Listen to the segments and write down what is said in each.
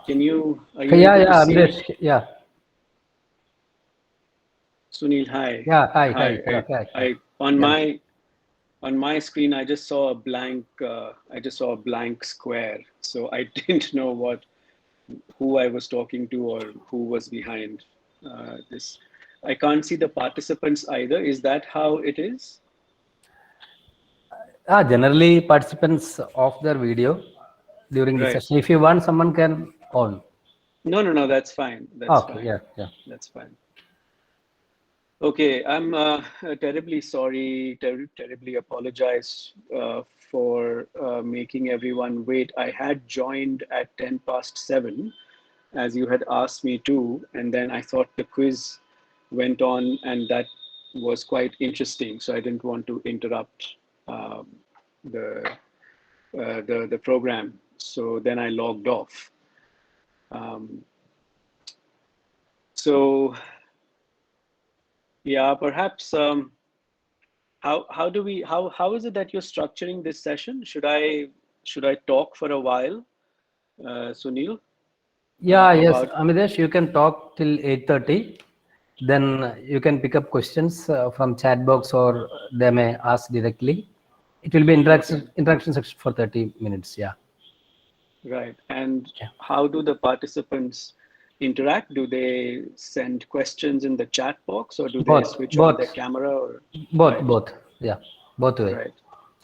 Are you Yeah, able to yeah, see me? Amitesh. Yeah, Sunil, hi. yeah. Hi, hi. Hi. Hello, hi, hi. I on Yeah. my screen I just saw a blank square. So I didn't know who I was talking to or who was behind this. I can't see the participants either. Is that how it is? Generally, participants off their video during the Right. session. If you want, someone can on. No, that's fine. That's Okay. fine. Yeah, yeah. That's fine. Okay, I'm terribly sorry, terribly apologize for making everyone wait. I had joined at 10 past 7, as you had asked me to, and then I thought the quiz went on, and that was quite interesting. So I didn't want to interrupt um, the, the program. So then I logged off. Um, so yeah, perhaps. How is it that you're structuring this session? Should I talk for a while, Sunil, Yeah, yes. about Amitesh, you can talk till 8:30. Then you can pick up questions from chat box or they may ask directly. It will be okay, interaction section for 30 minutes. Yeah. right? And Yeah. how do the participants interact? Do they send questions in the chat box or do they Both, switch on their both, camera or both, right? both. Yeah. Both way. Right.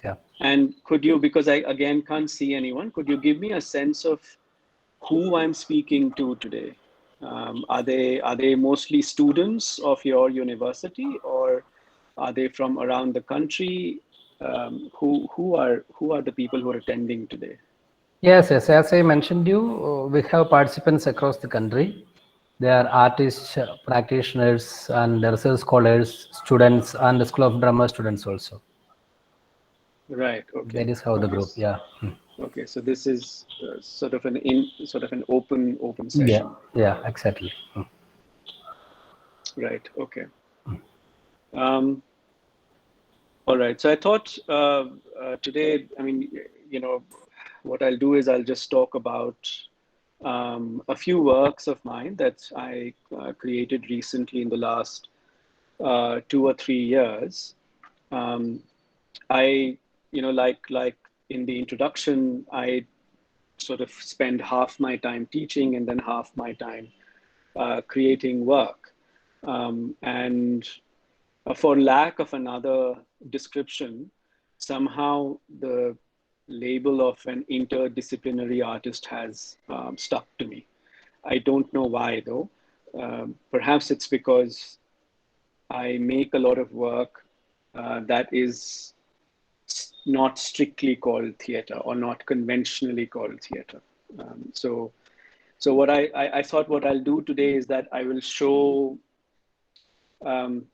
Yeah. And could you, because I again can't see anyone, could you give me a sense of who I'm speaking to today? Are they mostly students of your university, or are they from around the country? Who are the people who are attending today? Yes, yes. As I mentioned you, we have participants across the country. They are artists, practitioners, and research scholars, students, and the School of Drama students also. Right. That Okay. is how the Okay. group. Yeah. Okay. So this is sort of an open Yeah. session. Yeah. Exactly. Right. Okay. Um, all right. So I thought today, I mean, you know, what I'll do is I'll just talk about a few works of mine that I created recently in the last 2 or 3 years. Um, I, like in the introduction, I sort of spend half my time teaching and then half my time creating work. And for lack of another description, somehow the label of an interdisciplinary artist has stuck to me. I don't know why though. Perhaps it's because I make a lot of work that is not strictly called theater or not conventionally called theater. So, so what I thought what I'll do today is that I will show um,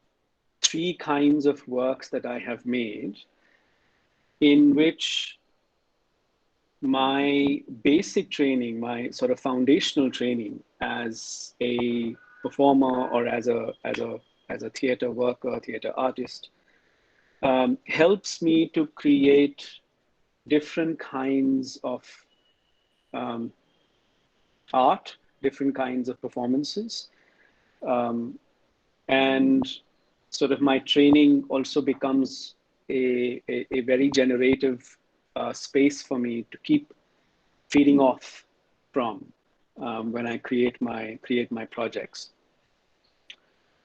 three kinds of works that I have made in which my basic training, my sort of foundational training as a performer or as a theater worker, theater artist, helps me to create different kinds of um, art, different kinds of performances, um, and sort of my training also becomes a very generative space for me to keep feeding off from when I create my projects.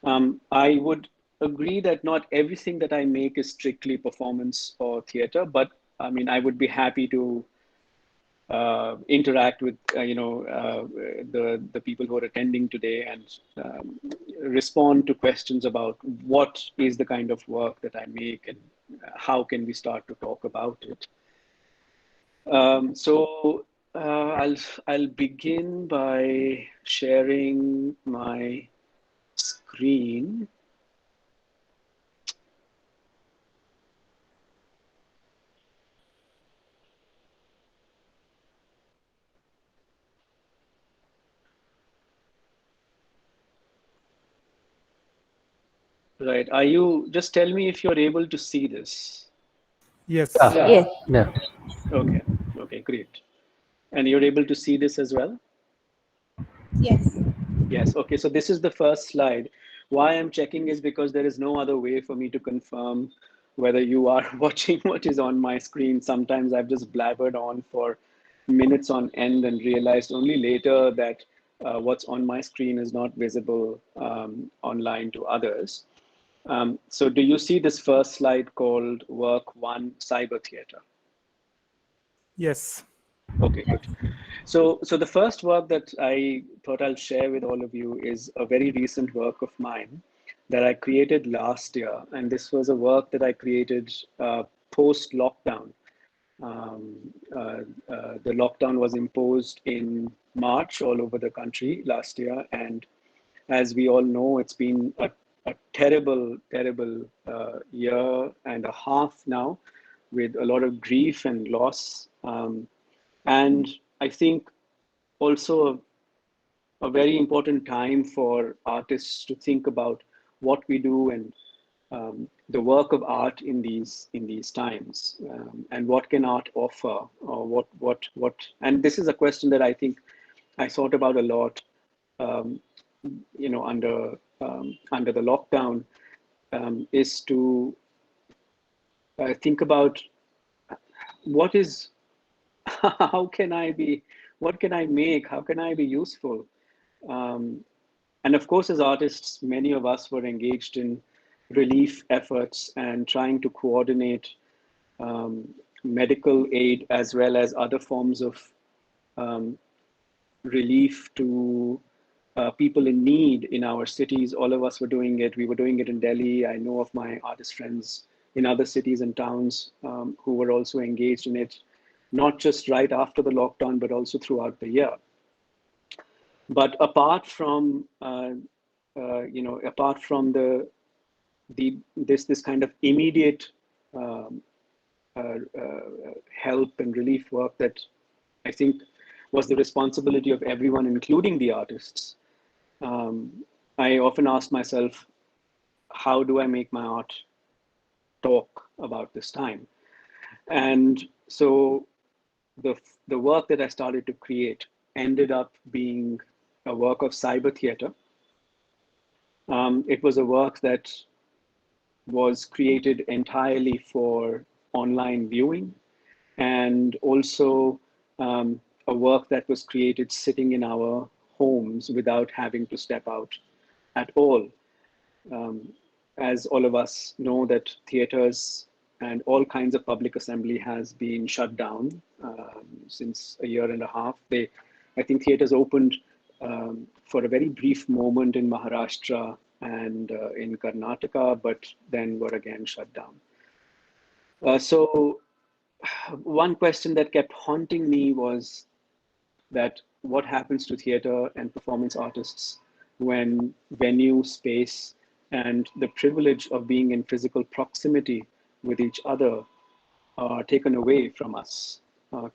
I would agree that not everything that I make is strictly performance or theater, but I mean, I would be happy to interact with the people who are attending today and respond to questions about what is the kind of work that I make and how can we start to talk about it. So I'll begin by sharing my screen. Right. Are you just tell me if you're able to see this? Yes. Yeah. Yes. Yeah. Okay. Okay, great. And you're able to see this as well? Yes. Yes, okay, so this is the first slide. Why I'm checking is because there is no other way for me to confirm whether you are watching what is on my screen. Sometimes I've just blabbered on for minutes on end and realized only later that what's on my screen is not visible online to others. So do you see this first slide called Work One Cyber Theatre? Yes. Okay, good. So the first work that I thought I'll share with all of you is a very recent work of mine that I created last year. And this was a work that I created post-lockdown. The lockdown was imposed in March all over the country last year. And as we all know, it's been a terrible, terrible year and a half now with a lot of grief and loss. And I think also a very important time for artists to think about what we do and the work of art in these times, and what can art offer, or what. And this is a question that I think I thought about a lot, um, under the lockdown, is to think about what is how can I be, what can I make, how can I be useful. Um, and of course, as artists, many of us were engaged in relief efforts and trying to coordinate um, medical aid as well as other forms of um, relief to people in need in our cities. All of us were doing it. We were doing it in Delhi. I know of my artist friends in other cities and towns who were also engaged in it, not just right after the lockdown, but also throughout the year. But apart from the this kind of immediate um, help and relief work that I think was the responsibility of everyone, including the artists, I often ask myself, how do I make my art talk about this time? And so the the work that I started to create ended up being a work of cyber theater. It was a work that was created entirely for online viewing, and also a work that was created sitting in our homes without having to step out at all. Um, as all of us know, that theaters and all kinds of public assembly has been shut down since a year and a half. I think theaters opened for a very brief moment in Maharashtra and in Karnataka, but then were again shut down. So one question that kept haunting me was that what happens to theater and performance artists when venue, space, and the privilege of being in physical proximity with each other are taken away from us?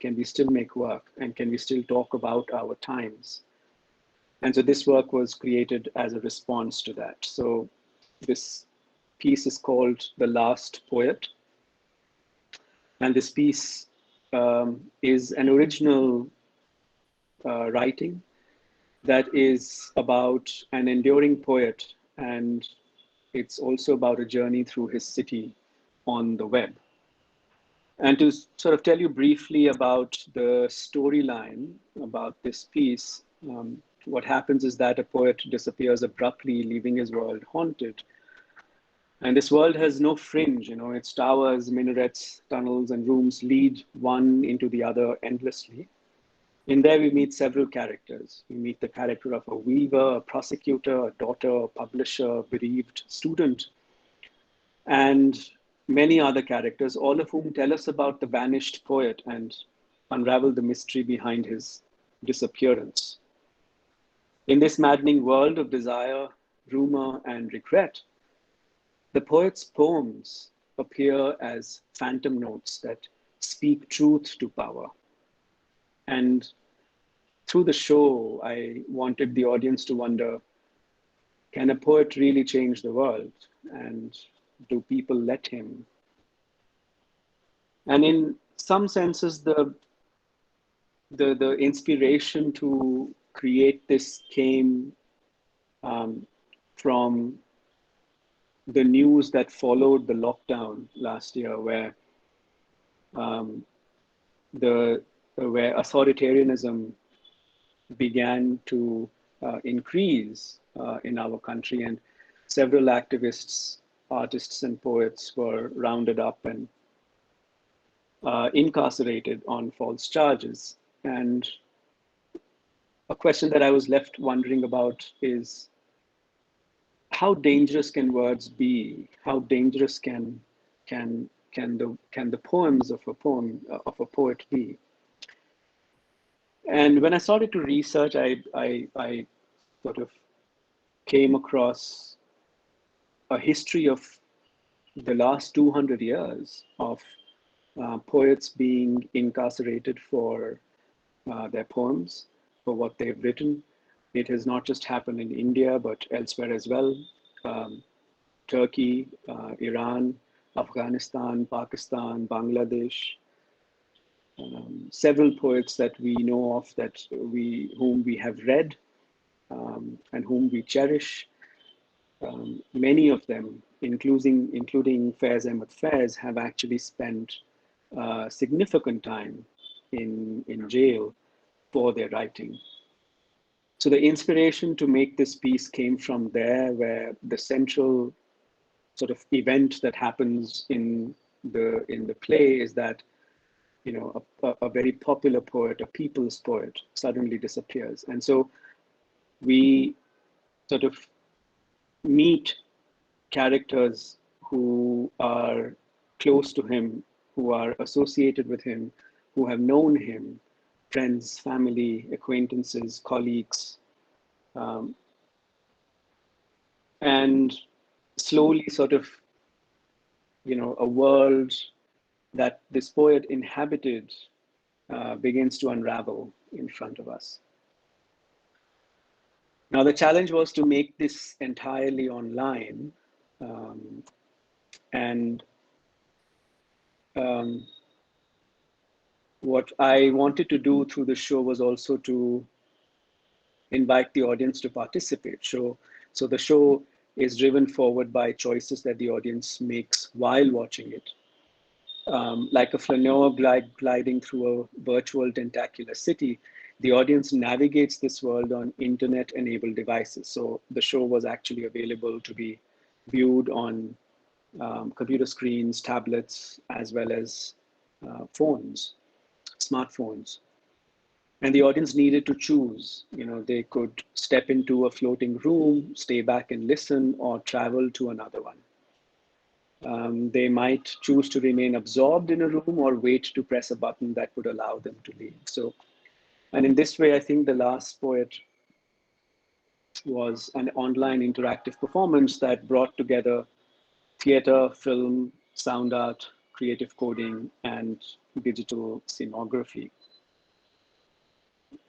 Can we still make work, and can we still talk about our times? And so this work was created as a response to that. So this piece is called The Last Poet. And this piece is an original writing that is about an enduring poet, and it's also about a journey through his city on the web. And to sort of tell you briefly about the storyline about this piece, what happens is that a poet disappears abruptly, leaving his world haunted. And this world has no fringe, its towers, minarets, tunnels, and rooms lead one into the other endlessly. In there, we meet several characters. We meet the character of a weaver, a prosecutor, a daughter, a publisher, a bereaved student, and many other characters, all of whom tell us about the vanished poet and unravel the mystery behind his disappearance. In this maddening world of desire, rumor, and regret, the poet's poems appear as phantom notes that speak truth to power. And through the show, I wanted the audience to wonder, can a poet really change the world? And do people let him? And in some senses, the inspiration to create this came from the news that followed the lockdown last year, where um, the where authoritarianism began to increase in our country, and several activists, artists, and poets were rounded up and incarcerated on false charges. And a question that I was left wondering about is, how dangerous can words be? How dangerous can the poems of a poet be? And when I started to research, I sort of came across a history of the last 200 years of poets being incarcerated for their poems, for what they've written. It has not just happened in India, but elsewhere as well. Um, Turkey, Iran, Afghanistan, Pakistan, Bangladesh. Several poets that we know of, whom we have read and whom we cherish. Many of them, including Faiz Ahmed Faiz, have actually spent significant time in jail for their writing. So the inspiration to make this piece came from there, where the central sort of event that happens in the play is that, you know, a very popular poet, a people's poet, suddenly disappears, and so we sort of meet characters who are close to him, who are associated with him, who have known him, friends, family, acquaintances, colleagues, um, and slowly sort of, you know, a world that this poet inhabited begins to unravel in front of us. Now, the challenge was to make this entirely online, um, and um, what I wanted to do through the show was also to invite the audience to participate. So the show is driven forward by choices that the audience makes while watching it. Like a flaneur gliding through a virtual tentacular city, the audience navigates this world on internet-enabled devices. So the show was actually available to be viewed on computer screens, tablets, as well as phones, smartphones. And the audience needed to choose. You know, they could step into a floating room, stay back and listen, or travel to another one. They might choose to remain absorbed in a room or wait to press a button that would allow them to leave. So, and in this way, I think The Last Poet was an online interactive performance that brought together theater, film, sound art, creative coding, and digital scenography.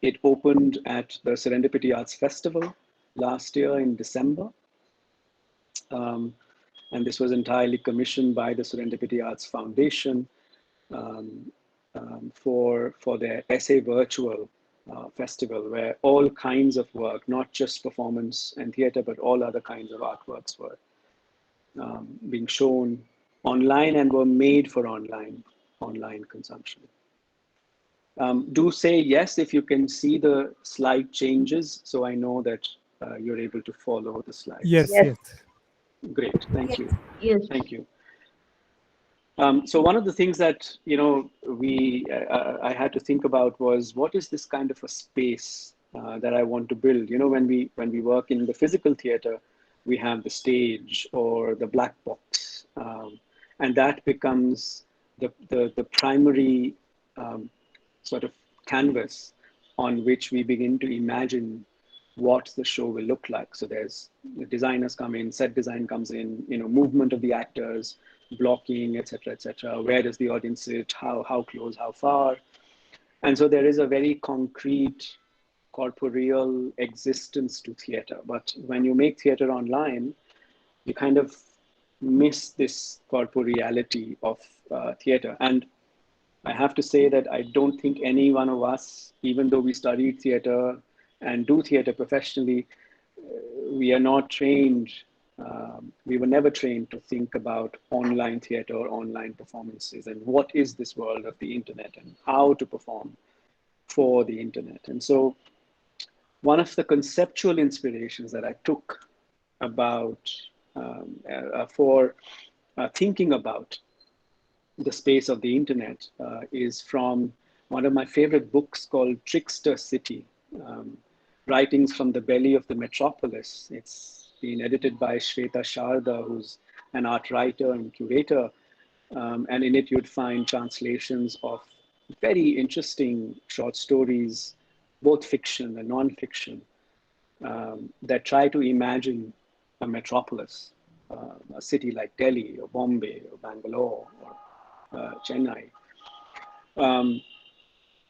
It opened at the Serendipity Arts Festival last year in December. Um, and this was entirely commissioned by the Serendipity Arts Foundation um, for their Essay Virtual festival, where all kinds of work, not just performance and theater, but all other kinds of artworks were being shown online and were made for online consumption. Do say yes if you can see the slide changes, so I know that you're able to follow the slides. Yes, Yes, yes. Great, thank yes, you, yes. thank you. So one of the things that, you know, I had to think about was, what is this kind of a space that I want to build? You know, when we work in the physical theater, we have the stage or the black box, and that becomes the primary sort of canvas on which we begin to imagine what the show will look like. So there's the designers come in, set design comes in, you know, movement of the actors, blocking, etc., etc. Where does the audience sit? How close? How far? And so there is a very concrete, corporeal existence to theater. But when you make theater online, you kind of miss this corporeality of theater. And I have to say that I don't think any one of us, even though we studied theater and do theater professionally, we are not trained, we were never trained to think about online theater or online performances and what is this world of the internet and how to perform for the internet. And so one of the conceptual inspirations that I took about for thinking about the space of the internet is from one of my favorite books called Trickster City, um, Writings from the Belly of the Metropolis. It's been edited by Shweta Sharda, who's an art writer and curator. And in it, you'd find translations of very interesting short stories, both fiction and non-fiction, that try to imagine a metropolis, a city like Delhi or Bombay or Bangalore or Chennai. Um,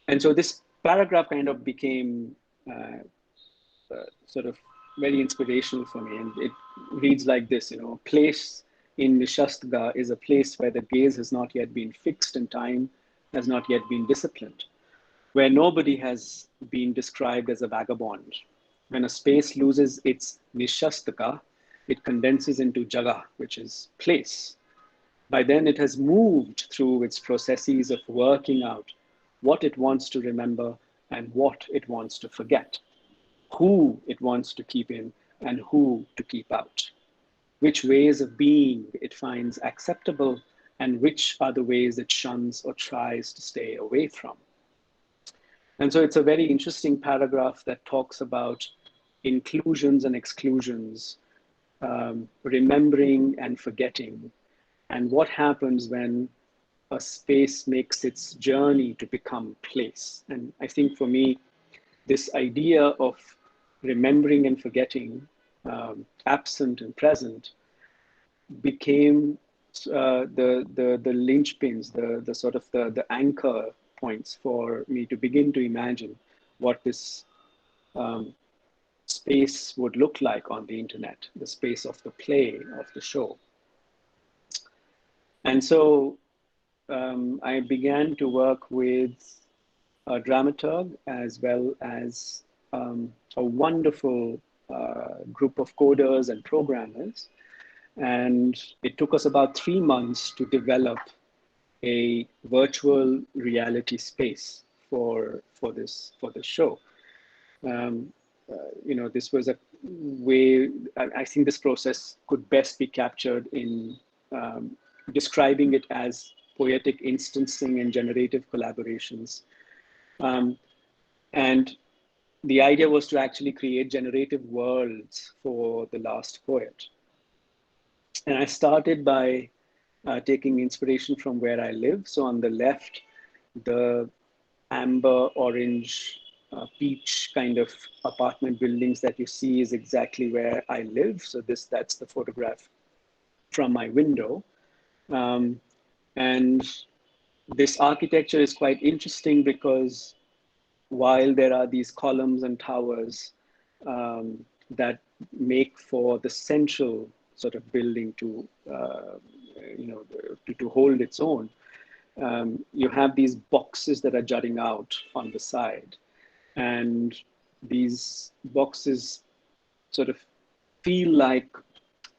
and so this paragraph kind of became sort of very inspirational for me. And it reads like this, you know, a place in Nishastga is a place where the gaze has not yet been fixed and time has not yet been disciplined, where nobody has been described as a vagabond. When a space loses its Nishastaka, it condenses into Jaga, which is place. By then, it has moved through its processes of working out what it wants to remember and what it wants to forget, who it wants to keep in and who to keep out, which ways of being it finds acceptable and which are the ways it shuns or tries to stay away from. And so it's a very interesting paragraph that talks about inclusions and exclusions, remembering and forgetting, and what happens when a space makes its journey to become place. And I think for me, this idea of remembering and forgetting, absent and present, became the linchpins, the sort of the anchor points for me to begin to imagine what this um, space would look like on the internet, the space of the play, of the show. And so I began to work with a dramaturg as well as a wonderful group of coders and programmers. And it took us about 3 months to develop a virtual reality space for this show. Um, this was a way. I think this process could best be captured in describing it as poetic instancing and generative collaborations. Um, and the idea was to actually create generative worlds for the last poet. And I started by taking inspiration from where I live. So on the left, the amber, orange, peach kind of apartment buildings that you see is exactly where I live. So that's the photograph from my window. And this architecture is quite interesting because while there are these columns and towers that make for the central sort of building to, to hold its own, you have these boxes that are jutting out on the side. And these boxes sort of feel like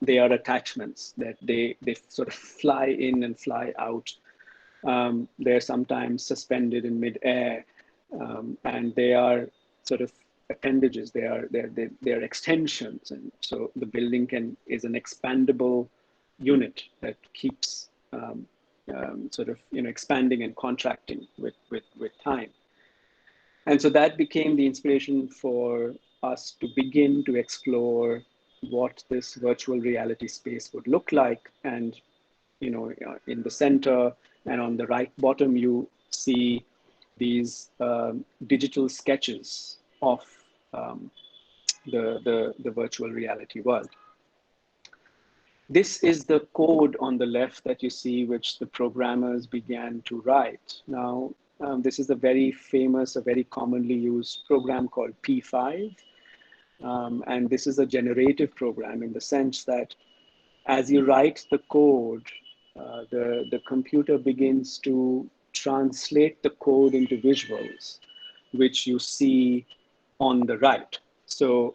they are attachments, that they sort of fly in and fly out. They're sometimes suspended in midair, and they are sort of appendages. They are extensions, and so the building is an expandable unit that keeps sort of expanding and contracting with time. And so that became the inspiration for us to begin to explore what this virtual reality space would look like. And in the center and on the right bottom, you see these digital sketches of the virtual reality world. This is the code on the left that you see, which the programmers began to write. Now, this is a very famous, a very commonly used program called P5. And this is a generative program in the sense that as you write the code, the computer begins to translate the code into visuals, which you see on the right. So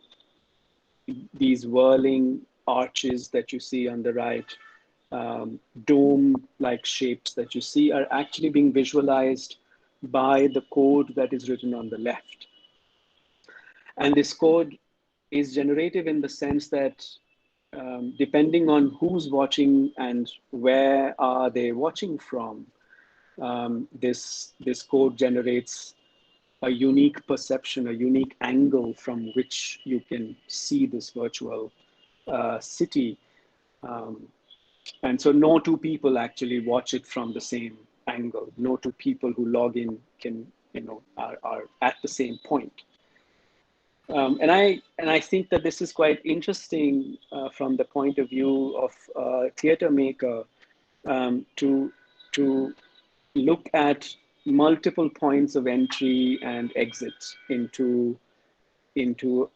these whirling arches that you see on the right, dome-like shapes that you see are actually being visualized by the code that is written on the left. And this code is generative in the sense that depending on who's watching and where are they watching from, this code generates a unique perception, a unique angle from which you can see this virtual city. Um, and so no two people actually watch it from the same angle. No two people who log in can, are at the same point. And I think that this is quite interesting from the point of view of a theater maker, to look at multiple points of entry and exit into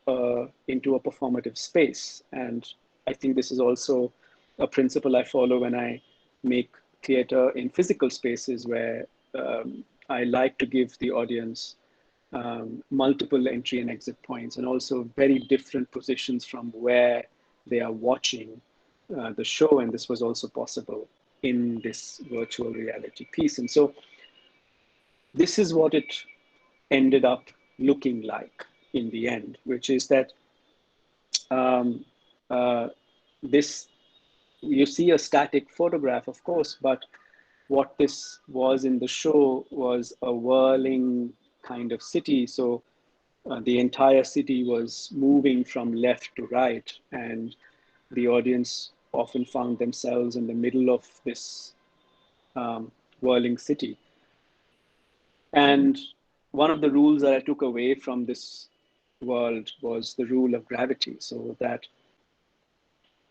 a performative space. And I think this is also a principle I follow when I make theater in physical spaces, where I like to give the audience multiple entry and exit points, and also very different positions from where they are watching the show. And this was also possible in this virtual reality piece. And so this is what it ended up looking like in the end, which is that um, uh, this, you see a static photograph, of course, but what this was in the show was a whirling kind of city. So the entire city was moving from left to right, and the audience often found themselves in the middle of this whirling city. And one of the rules that I took away from this world was the rule of gravity, so that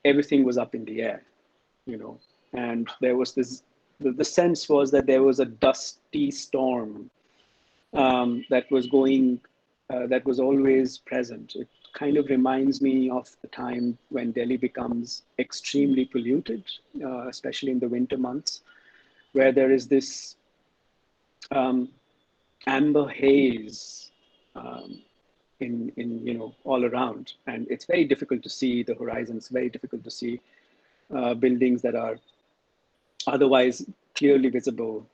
everything was up in the air, and there was this, the sense was that there was a dusty storm that was always present. It kind of reminds me of the time when Delhi becomes extremely polluted, especially in the winter months, where there is this amber haze in all around, and it's very difficult to see the horizon. It's very difficult to see buildings that are otherwise clearly visible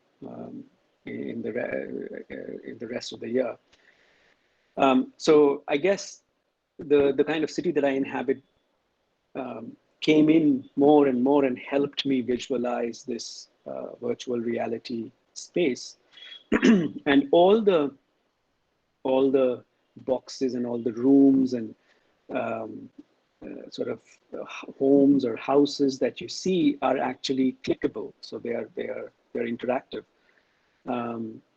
in the rest of the year. So I guess the kind of city that I inhabit came in more and more and helped me visualize this virtual reality space. And all the boxes and all the rooms and sort of homes or houses that you see are actually clickable. So they're interactive.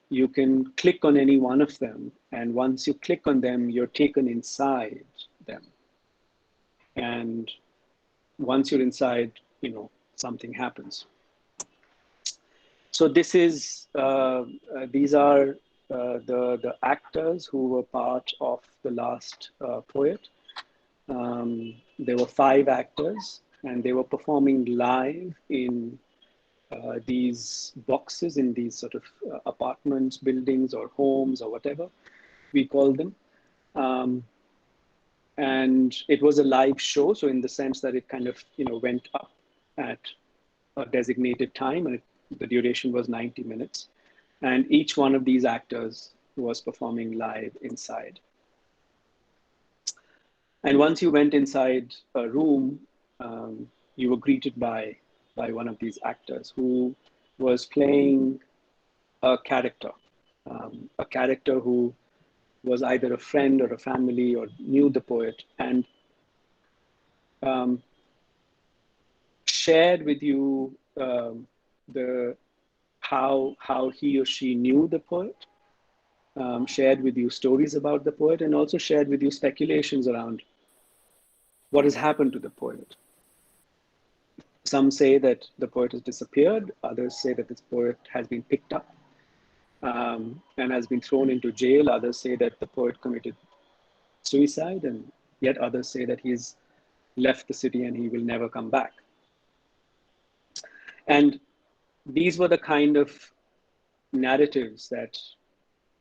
You can click on any one of them, and once you click on them, you're taken inside them. And once you're inside, something happens. So these are the actors who were part of The Last Poet. There were 5 actors, and they were performing live in these boxes, in these sort of apartments, buildings, or homes, or whatever we call them. And it was a live show, so in the sense that it kind of went up at a designated time, and the duration was 90 minutes. And each one of these actors was performing live inside. And once you went inside a room, you were greeted by one of these actors who was playing a character who was either a friend or a family or knew the poet, and shared with you the how he or she knew the poet, shared with you stories about the poet, and also shared with you speculations around what has happened to the poet. Some say that the poet has disappeared. Others say that this poet has been picked up and has been thrown into jail. Others say that the poet committed suicide, and yet others say that he's left the city and he will never come back. And these were the kind of narratives that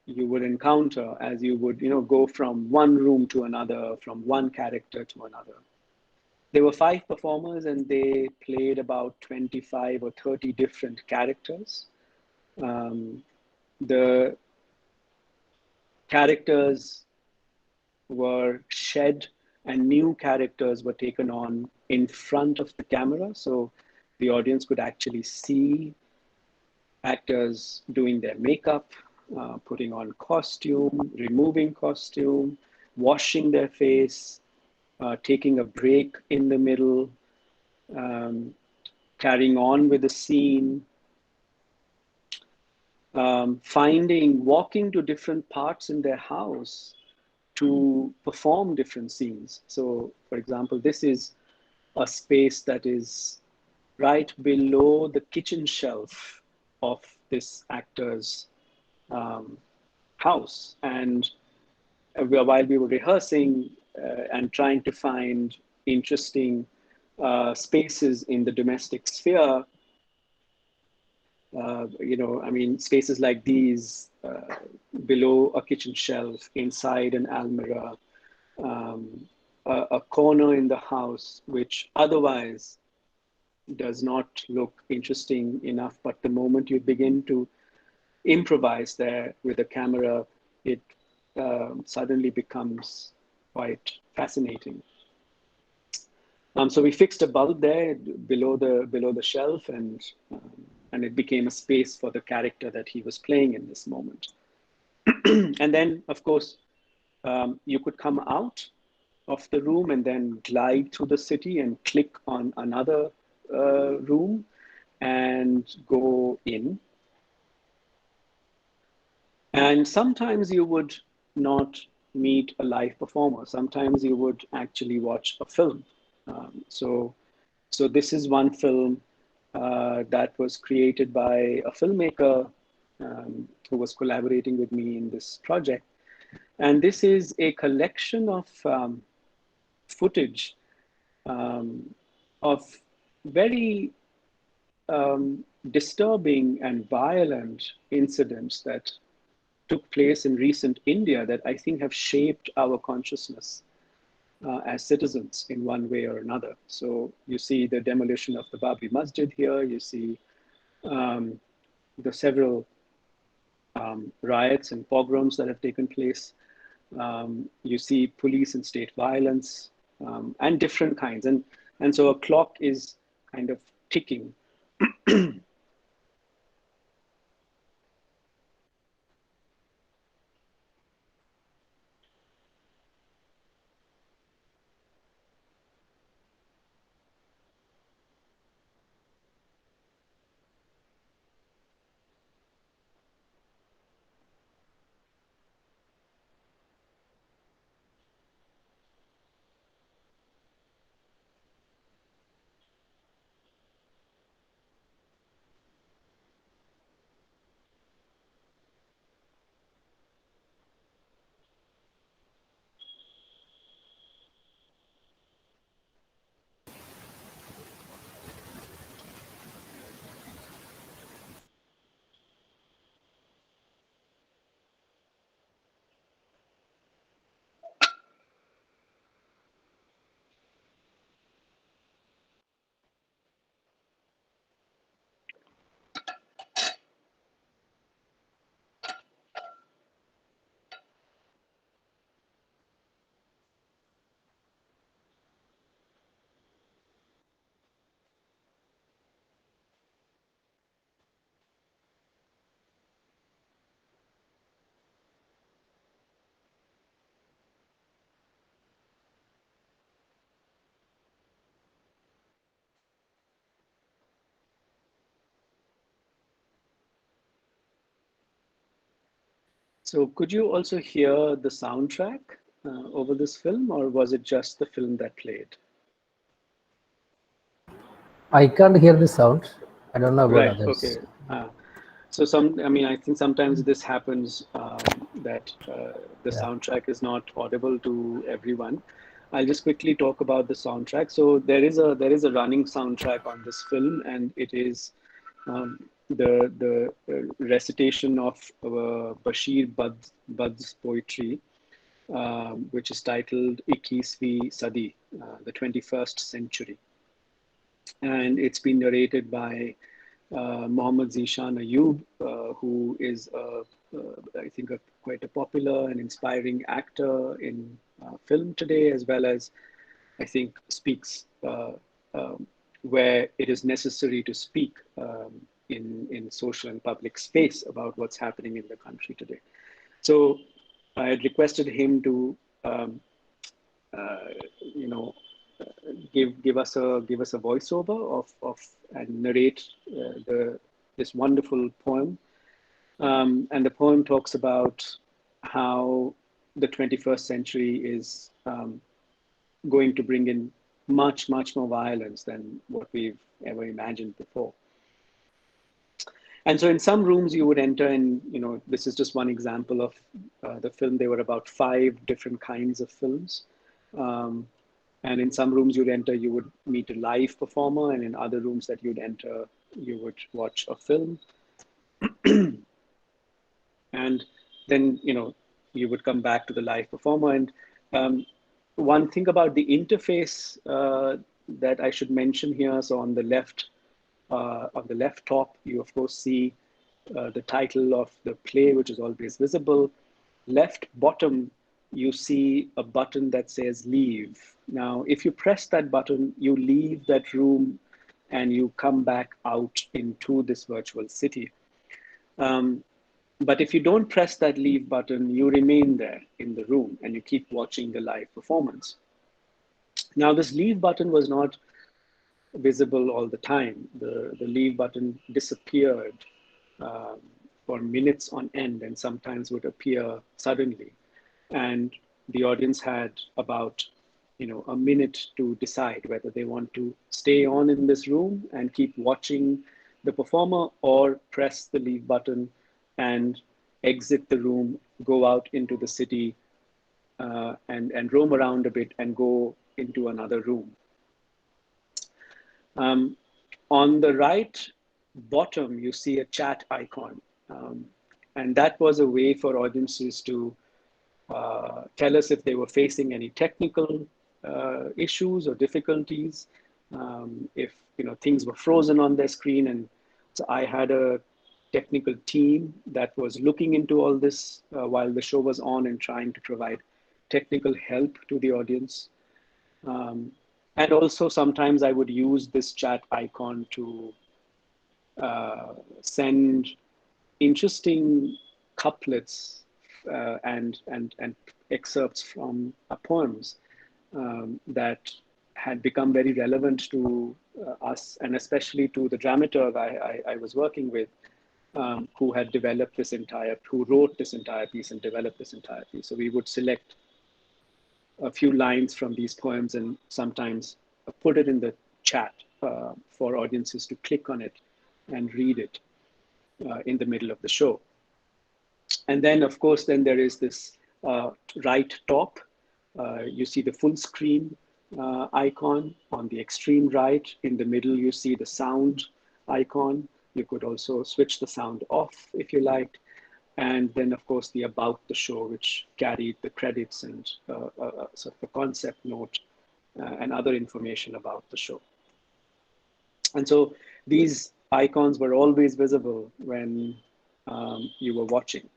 you would encounter as you would, go from one room to another, from one character to another. There were five performers and they played about 25 or 30 different characters. Um, the characters were shed and new characters were taken on in front of the camera. So the audience could actually see actors doing their makeup, putting on costume, removing costume, washing their face, taking a break in the middle, um, carrying on with the scene, walking to different parts in their house to perform different scenes. So, for example, this is a space that is right below the kitchen shelf of this actor's um, house. And while we were rehearsing and trying to find interesting spaces in the domestic sphere, I mean, spaces like these below a kitchen shelf, inside an almirah, um, a corner in the house which otherwise does not look interesting enough, but the moment you begin to improvise there with a camera, it suddenly becomes quite fascinating. So we fixed a bulb there below the shelf, and it became a space for the character that he was playing in this moment. And then, of course, you could come out of the room and then glide through the city and click on another room and go in. And sometimes you would not meet a live performer. Sometimes you would actually watch a film. So this is one film that was created by a filmmaker who was collaborating with me in this project. And this is a collection of footage um, of very disturbing and violent incidents that took place in recent India that I think have shaped our consciousness as citizens in one way or another. So you see the demolition of the Babri Masjid here, you see um, the several riots and pogroms that have taken place. You see police and state violence and different kinds. And so a clock is kind of ticking. So could you also hear the soundtrack over this film, or was it just the film that played? I can't hear the sound. I don't know about Right. Okay. others. Uh, I mean, I think sometimes this happens that the Yeah. soundtrack is not audible to everyone. I'll just quickly talk about the soundtrack. So there is a running soundtrack on this film, and it is the recitation of Bashir Bud's poetry, which is titled Ikkisvi Sadi, the 21st century. And it's been narrated by Mohammad Zishan Ayub, who is, I think, quite a popular and inspiring actor in film today, as well as, I think, speaks where it is necessary to speak in social and public space about what's happening in the country today. So I had requested him to, you know, give us a voiceover of and narrate this wonderful poem. And the poem talks about how the 21st century is going to bring in much more violence than what we've ever imagined before. And so in some rooms you would enter, and this is just one example of the film. There were about 5 different kinds of films. And in some rooms you'd enter, you would meet a live performer, and in other rooms that you'd enter, you would watch a film. And then, you would come back to the live performer. And one thing about the interface that I should mention here, so on the left top, you of course see the title of the play, which is always visible. Left bottom, you see a button that says leave. Now, if you press that button, you leave that room and you come back out into this virtual city. But if you don't press that leave button, you remain there in the room and you keep watching the live performance. Now, this leave button was not visible all the time. The leave button disappeared for minutes on end and sometimes would appear suddenly. And the audience had about a minute to decide whether they want to stay on in this room and keep watching the performer, or press the leave button and exit the room, go out into the city, and roam around a bit and go into another room. On the right bottom, you see a chat icon. And that was a way for audiences to tell us if they were facing any technical issues or difficulties, if things were frozen on their screen. And so I had a technical team that was looking into all this while the show was on and trying to provide technical help to the audience. And also sometimes I would use this chat icon to send interesting couplets and excerpts from poems that had become very relevant to us, and especially to the dramaturg I was working with, who had developed this who wrote this entire piece and developed this entire piece. So we would select a few lines from these poems and sometimes put it in the chat for audiences to click on it and read it in the middle of the show. And then, of course, then there is this right top. You see the full screen icon on the extreme right. In the middle, you see the sound icon. You could also switch the sound off if you liked. And then, of course, the about the show, which carried the credits and sort of a concept note and other information about the show. And so these icons were always visible when you were watching.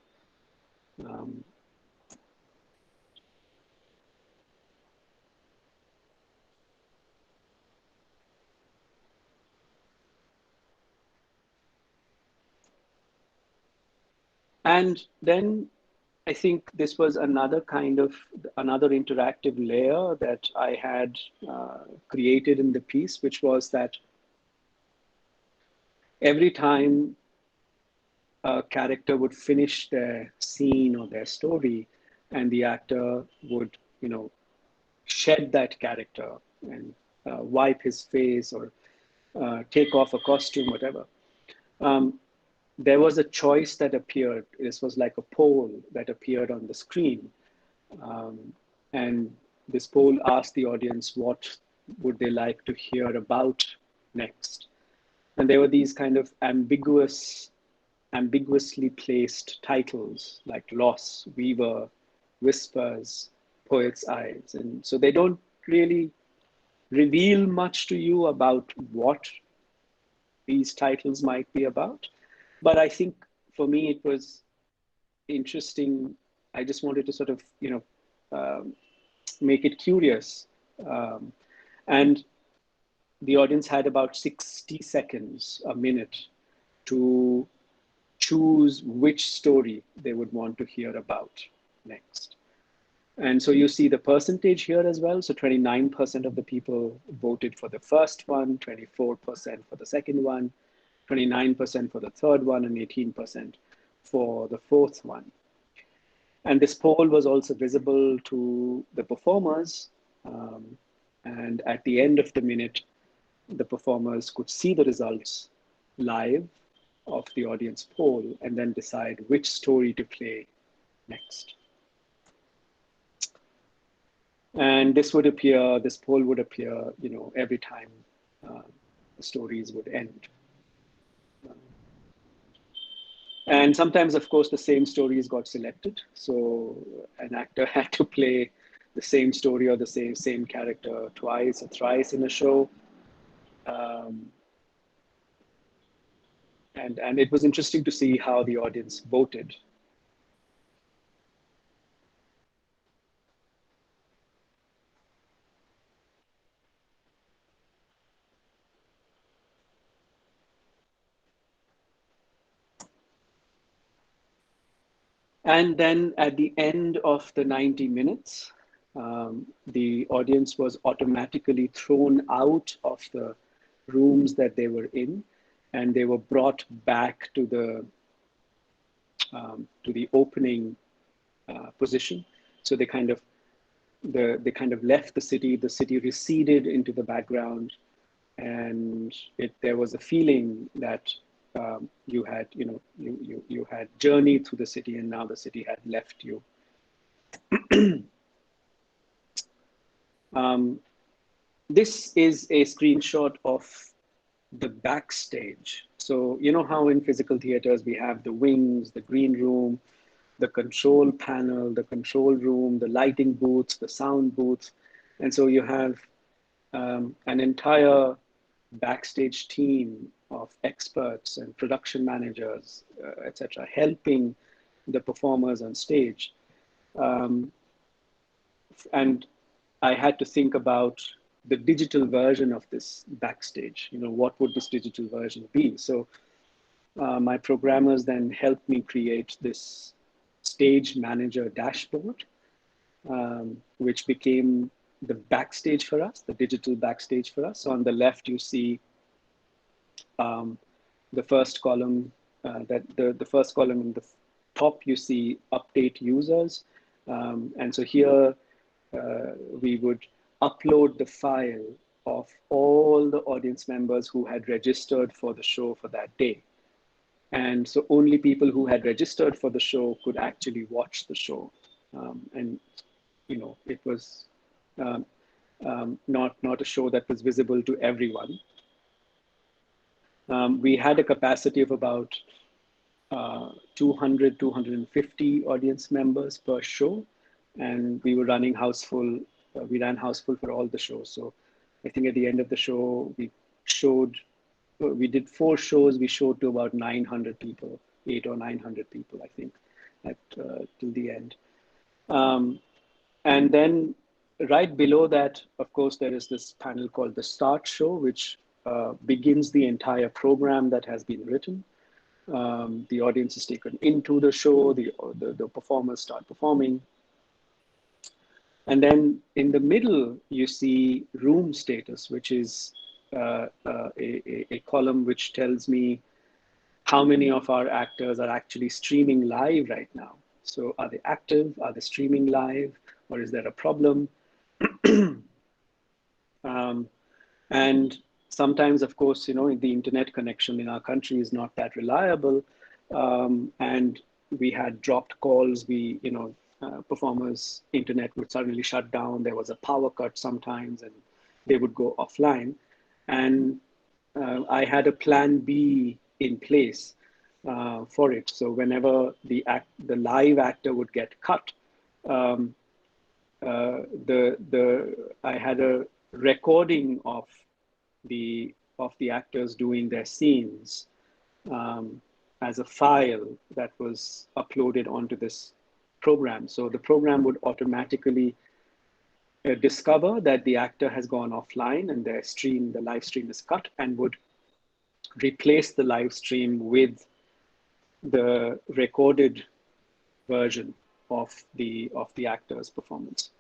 And then I think this was another interactive layer that I had created in the piece, which was that every time a character would finish their scene or their story, and the actor would, shed that character and wipe his face or take off a costume, whatever. There was a choice that appeared. This was like a poll that appeared on the screen. And this poll asked the audience what would they like to hear about next. And there were these kind of ambiguously placed titles like Loss, Weaver, Whispers, Poet's Eyes. And so they don't really reveal much to you about what these titles might be about. But I think for me, it was interesting. I just wanted to sort of, make it curious. Um, and the audience had about 60 seconds, a minute, to choose which story they would want to hear about next. And so you see the percentage here as well. So 29% of the people voted for the first one, 24% for the second one, 29% for the third one, and 18% for the fourth one. And this poll was also visible to the performers. And at the end of the minute, the performers could see the results live of the audience poll and then decide which story to play next. And this poll would appear, every time the stories would end. And sometimes, of course, the same stories got selected. So an actor had to play the same story or the same character twice or thrice in a show. And it was interesting to see how the audience voted. And then at the end of the 90 minutes, the audience was automatically thrown out of the rooms that they were in, and they were brought back to the opening position. So they kind of left the city. The city receded into the background, and there was a feeling that you had journeyed through the city, and now the city had left you. This is a screenshot of the backstage. So you know how in physical theaters we have the wings, the green room, the control panel, the control room, the lighting booths, the sound booths. And so you have an entire backstage team of experts and production managers, etc., helping the performers on stage. And I had to think about the digital version of this backstage. What would this digital version be? So my programmers then helped me create this stage manager dashboard, which became the backstage for us, the digital backstage for us. So on the left, you see the first column, the first column in the top, you see update users. And so here we would upload the file of all the audience members who had registered for the show for that day. And so only people who had registered for the show could actually watch the show. And, it was not a show that was visible to everyone. We had a capacity of about 200, 250 audience members per show. And we were running houseful. We ran houseful for all the shows. So I think at the end of the show, we did 4 shows. We showed to about 900 people, 8 or 900 people, I think, till the end. And then right below that, of course, there is this panel called the Start Show, which begins the entire program that has been written. The audience is taken into the show. The performers start performing. And then in the middle, you see room status, which is a column which tells me how many of our actors are actually streaming live right now. So are they active? Are they streaming live? Or is there a problem? And sometimes, of course, the internet connection in our country is not that reliable. And we had dropped calls. Performers' internet would suddenly shut down. There was a power cut sometimes, and they would go offline. And I had a plan B in place for it. So whenever the live actor would get cut, um, I had a recording of the actors doing their scenes um, as a file that was uploaded onto this program. So the program would automatically discover that the actor has gone offline and the live stream is cut, and would replace the live stream with the recorded version of the actor's performance.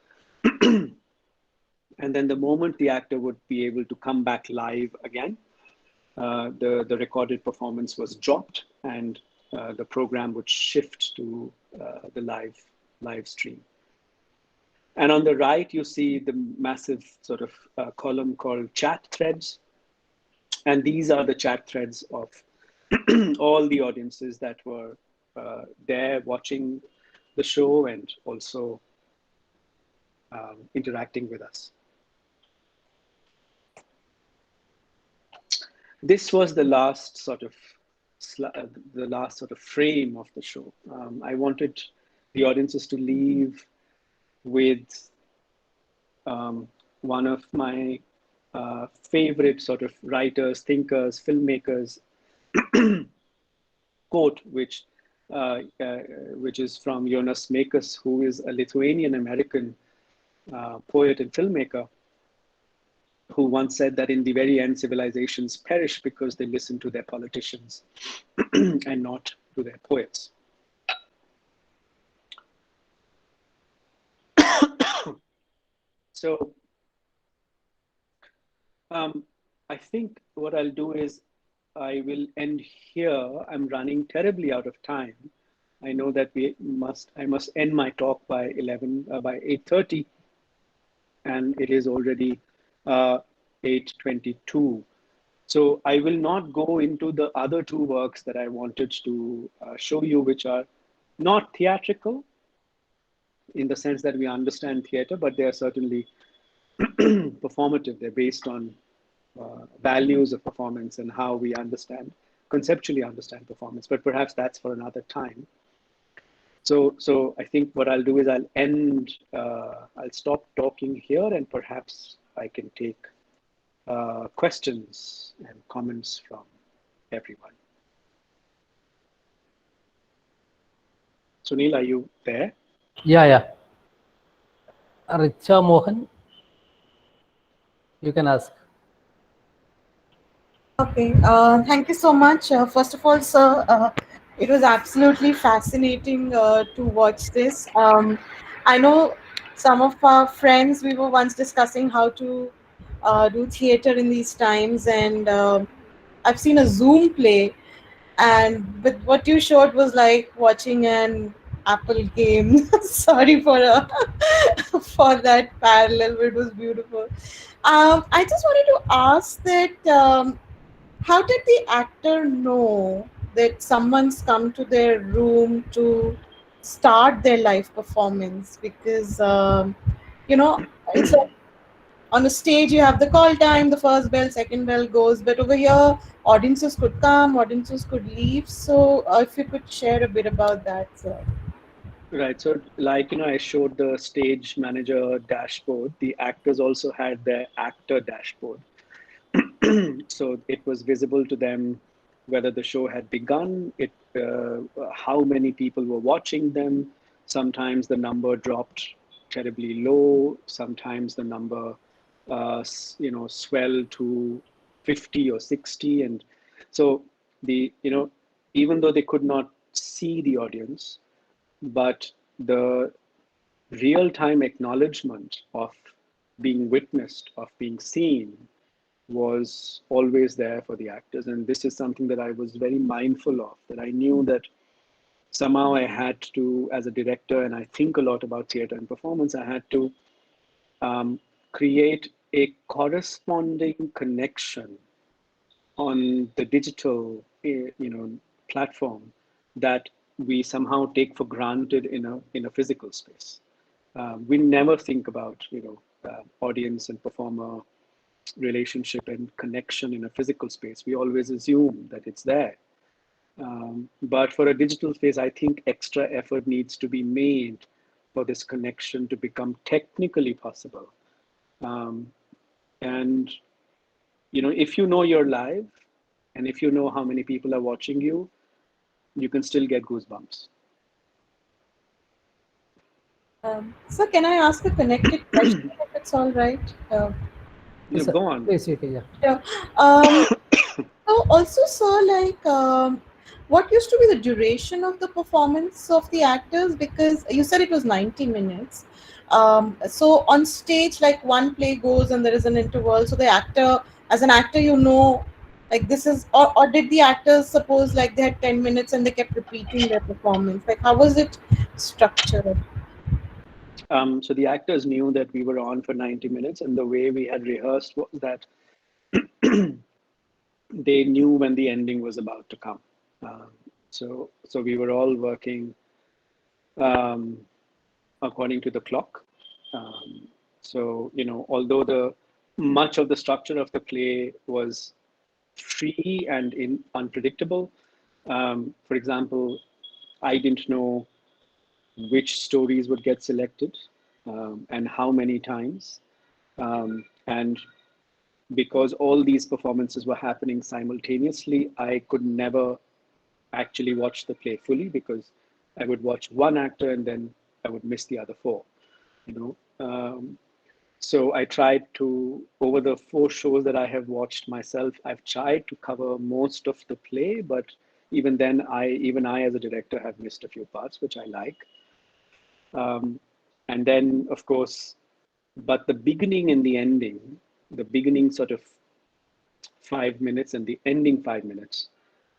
And then the moment the actor would be able to come back live again, the recorded performance was dropped, and the program would shift to the live stream. And on the right, you see the massive sort of column called chat threads. And these are the chat threads of all the audiences that were there watching the show and also interacting with us. This was the last sort of frame of the show. I wanted the audiences to leave with one of my favorite sort of writers, thinkers, filmmakers quote, which is from Jonas Mekas, who is a Lithuanian American poet and filmmaker, who once said that in the very end, civilizations perish because they listen to their politicians and not to their poets. So I think what I'll do is I will end here. I'm running terribly out of time. I know that I must end my talk by 8:30, and it is already 8:22. So I will not go into the other two works that I wanted to show you, which are not theatrical in the sense that we understand theater, but they are certainly performative. They're based on values of performance and how we conceptually understand performance, but perhaps that's for another time. So I think what I'll do is I'll stop talking here, and perhaps I can take questions and comments from everyone. Sunil, are you there? Yeah. Richa Mohan, you can ask. Okay, thank you so much. First of all, sir, it was absolutely fascinating to watch this. I know some of our friends, we were once discussing how to do theater in these times, and I've seen a Zoom play, and but what you showed was like watching an Apple game. Sorry for for that parallel, but it was beautiful. I just wanted to ask that. How did the actor know that someone's come to their room to start their live performance? Because it's like on a stage you have the call time, the first bell, second bell goes, but over here audiences could come, audiences could leave. So if you could share a bit about that, sir. Right. So, like, I showed the stage manager dashboard. The actors also had their actor dashboard. So it was visible to them whether the show had begun, how many people were watching them. Sometimes the number dropped terribly low. Sometimes the number, swelled to 50 or 60. And so even though they could not see the audience, but the real-time acknowledgement of being witnessed, of being seen, was always there for the actors. And this is something that I was very mindful of, that I knew that somehow I had to, as a director, and I think a lot about theater and performance, I had to create a corresponding connection on the digital platform that we somehow take for granted in a physical space. We never think about audience and performer relationship and connection in a physical space. We always assume that it's there. But for a digital space, I think extra effort needs to be made for this connection to become technically possible. Um, and if you know you're live, and if you know how many people are watching you, you can still get goosebumps. So can I ask a connected question if it's all right? Yeah, Sir, go on. please, you can, yeah. Sure. Um, so also, sir, like, what used to be the duration of the performance of the actors? Because you said it was 90 minutes. So on stage, like one play goes and there is an interval. So the actor, as an actor, like this is, or did the actors suppose like they had 10 minutes and they kept repeating their performance? Like, how was it structured? So the actors knew that we were on for 90 minutes, and the way we had rehearsed was that they knew when the ending was about to come. Um, so we were all working um, according to the clock. Um, so although the much of the structure of the play was free and unpredictable. For example, I didn't know which stories would get selected and how many times. And because all these performances were happening simultaneously, I could never actually watch the play fully because I would watch one actor and then I would miss the other four. So I tried to, over the 4 shows that I have watched myself, I've tried to cover most of the play, but even then, even I as a director have missed a few parts, which I like. Um, and then, of course, but the beginning and the ending, the beginning sort of 5 minutes and the ending 5 minutes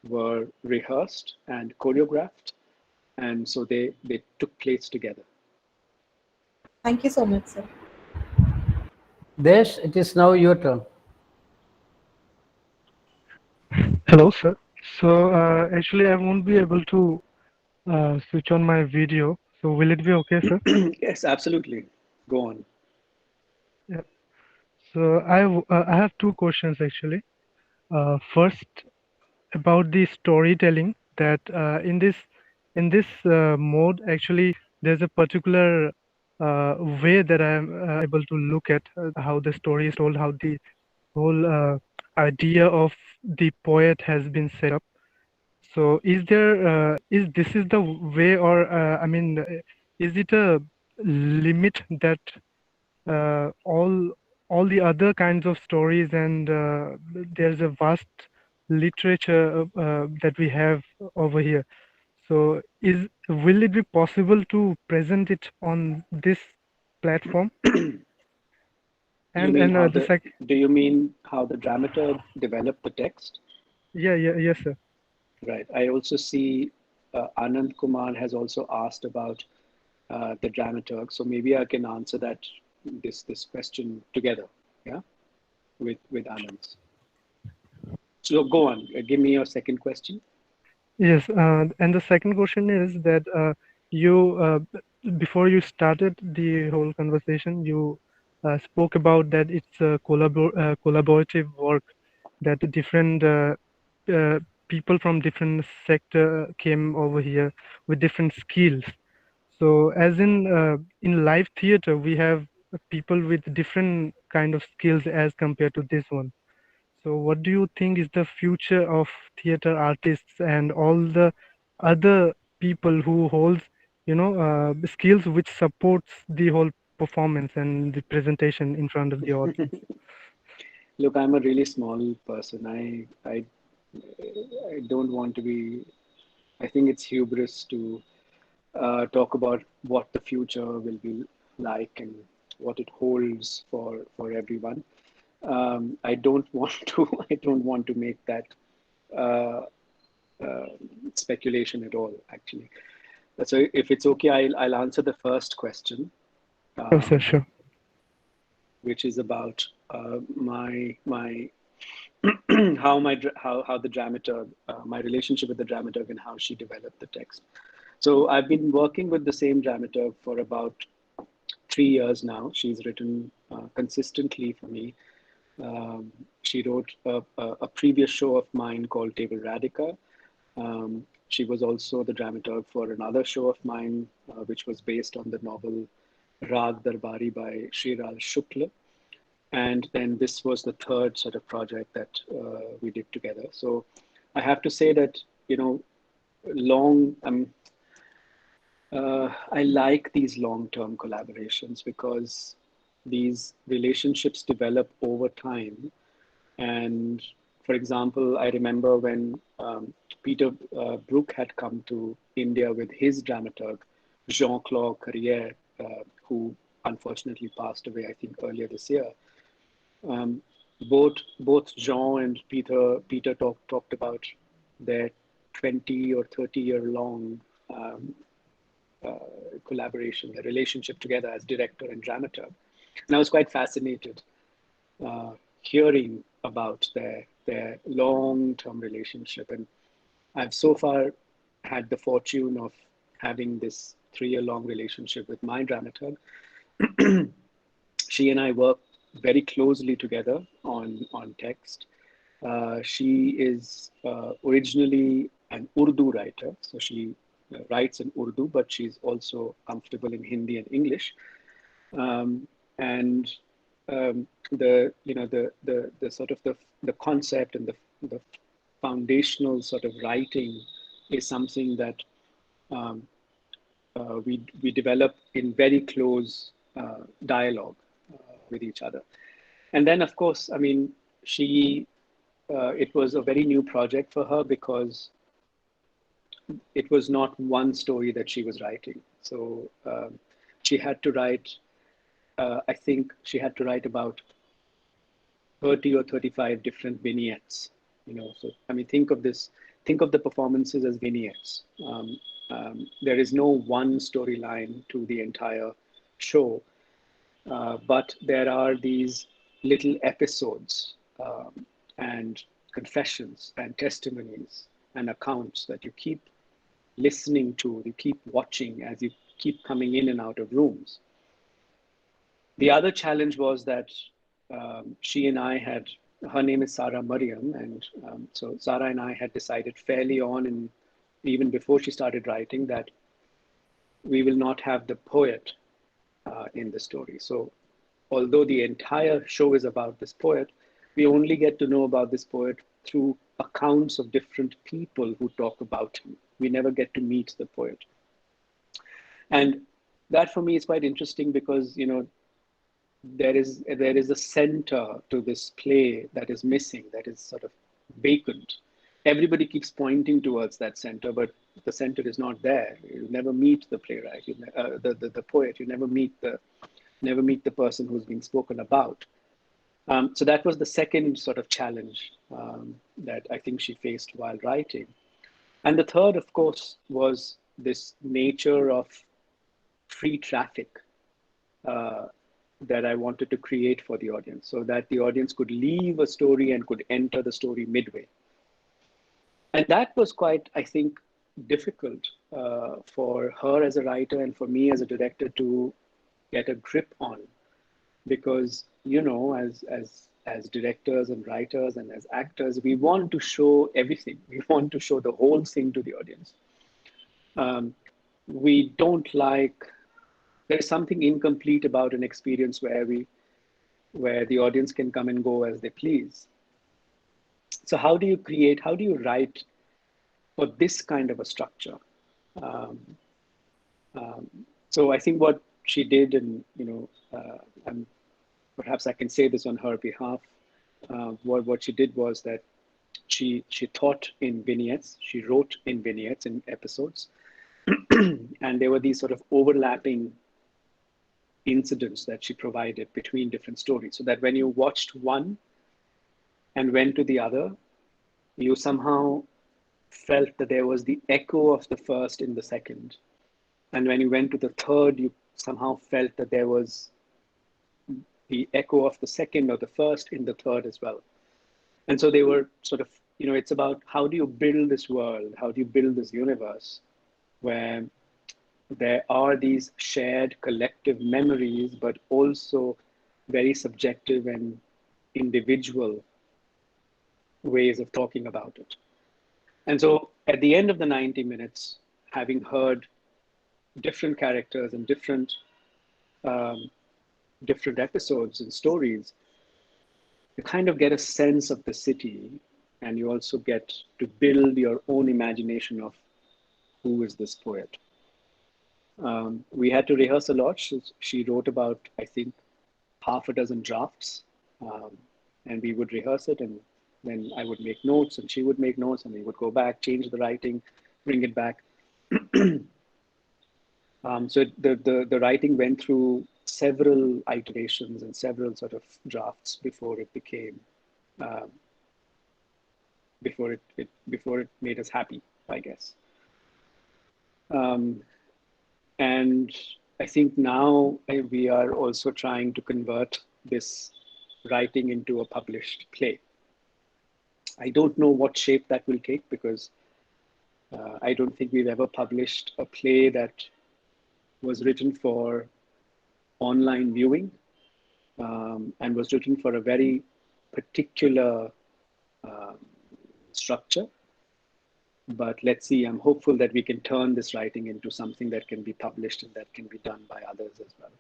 were rehearsed and choreographed, and so they took place together. Thank you so much, sir. Desh, it is now your turn. Hello, sir. So actually, I won't be able to switch on my video. So will it be okay, sir? Yes, absolutely. Go on. Yeah. So I have two questions actually. First, about the storytelling that in this mode actually there's a particular way that I'm able to look at how the story is told, how the whole idea of the poet has been set up. So is there is this is the way, or I mean, is it a limit that all the other kinds of stories, and there's a vast literature that we have over here. So is will it be possible to present it on this platform? You And mean how the the, sec do you mean how the dramaturg developed the text? yeah, yes, sir. Right. I also see Anand Kumar has also asked about the dramaturg. So maybe I can answer this question together, yeah, with Anand. So go on. Give me your second question. Yes, and the second question is that you before you started the whole conversation, you spoke about that it's a collaborative work, that different people from different sector came over here with different skills. So, as in live theater, we have people with different kind of skills as compared to this one. So what do you think is the future of theater artists and all the other people who holds, skills which supports the whole performance and the presentation in front of the audience? Look, I'm a really small person. I don't want to be. I think it's hubris to talk about what the future will be like and what it holds for everyone. I don't want to. I don't want to make that uh, uh, speculation at all. Actually, so if it's okay, I'll answer the first question, Sure, sir, um, sure. which is about my how the dramaturg, my relationship with the dramaturg, and how she developed the text. So I've been working with the same dramaturg for about 3 years now. She's written consistently for me She wrote a previous show of mine called Table Radhika. She was also the dramaturg for another show of mine, which was based on the novel Rag Darbari by Shriral Shukla. And then this was the third sort of project that we did together. So I have to say that, you know, long, I like these long-term collaborations because these relationships develop over time. And for example, I remember when Peter Brook had come to India with his dramaturg, Jean-Claude Carrière, who unfortunately passed away, I think, earlier this year. Um, both Jean and Peter talked about their 20 or 30-year long collaboration, their relationship together as director and dramaturg. And I was quite fascinated hearing about their long-term relationship. And I've so far had the fortune of having this 3-year long relationship with my dramaturg. She and I work very closely together on text. She is originally an Urdu writer, so she writes in Urdu, but she's also comfortable in Hindi and English. And the you know the sort of the concept and the foundational sort of writing is something that we develop in very close dialogue with each other. And then, of course, I mean, it was a very new project for her because it was not one story that she was writing. So she had to write, I think she had to write about 30 or 35 different vignettes, you know. So, I mean, think of the performances as vignettes. There is no one storyline to the entire show, but there are these little episodes and confessions and testimonies and accounts that you keep listening to, you keep watching as you keep coming in and out of rooms. The other challenge was that she and I had, her name is Sarah Mariam, and so Sarah and I had decided fairly on, and even before she started writing, that we will not have the poet in the story. So although the entire show is about this poet, we only get to know about this poet through accounts of different people who talk about him. We never get to meet the poet. And that for me is quite interesting because, you know, there is a center to this play that is missing, that is sort of vacant. Everybody keeps pointing towards that center, but the center is not there. You never meet the playwright, the poet. You never meet the person who's being spoken about. So that was the second sort of challenge that I think she faced while writing. And the third, of course, was this nature of free traffic that I wanted to create for the audience, so that the audience could leave a story and could enter the story midway. And that was quite, I think, difficult for her as a writer and for me as a director to get a grip on, because, you know, as directors and writers and as actors, we want to show everything. We want to show the whole thing to the audience. We don't like, there's something incomplete about an experience where the audience can come and go as they please. So how do you write for this kind of a structure? So I think what she did, and, you know, and perhaps I can say this on her behalf, what she did was that she taught in vignettes, she wrote in vignettes in episodes, and there were these sort of overlapping incidents that she provided between different stories, so that when you watched one and went to the other, you somehow felt that there was the echo of the first in the second. And when you went to the third, you somehow felt that there was the echo of the second or the first in the third as well. And so they were sort of, you know, it's about how do you build this world? How do you build this universe where there are these shared collective memories, but also very subjective and individual ways of talking about it. And so at the end of the 90 minutes, having heard different characters and um, different episodes and stories, you kind of get a sense of the city, and you also get to build your own imagination of who is this poet. We had to rehearse a lot. She wrote about, I think, half a dozen drafts, um, and we would rehearse it, and then I would make notes, and she would make notes, and we would go back, change the writing, bring it back. So the writing went through several iterations and several sort of drafts before it became um, before it made us happy, I guess. Um, and I think now we are also trying to convert this writing into a published play. I don't know what shape that will take, because I don't think we've ever published a play that was written for online viewing, and was written for a very particular um, structure. But let's see, I'm hopeful that we can turn this writing into something that can be published and that can be done by others as well.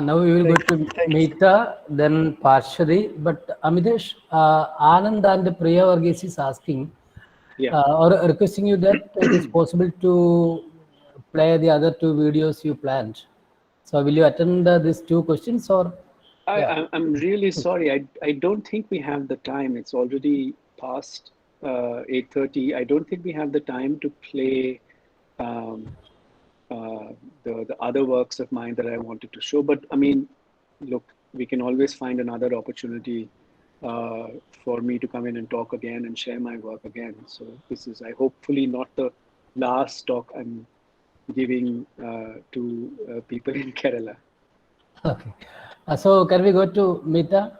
Now we will go to Meeta, then Parshadi. But Amitesh, Anand and Priya Varghese is asking, Yeah. or requesting you that it is possible to play the other two videos you planned. So will you attend these two questions, or? Yeah. I'm really sorry. I don't think we have the time. It's already past 8:30. I don't think we have the time to play um, uh, the other works of mine that I wanted to show. But I mean, look, we can always find another opportunity uh, for me to come in and talk again and share my work again. So this is, I hopefully not the last talk I'm giving to people in Kerala. Okay. So can we go to Meeta?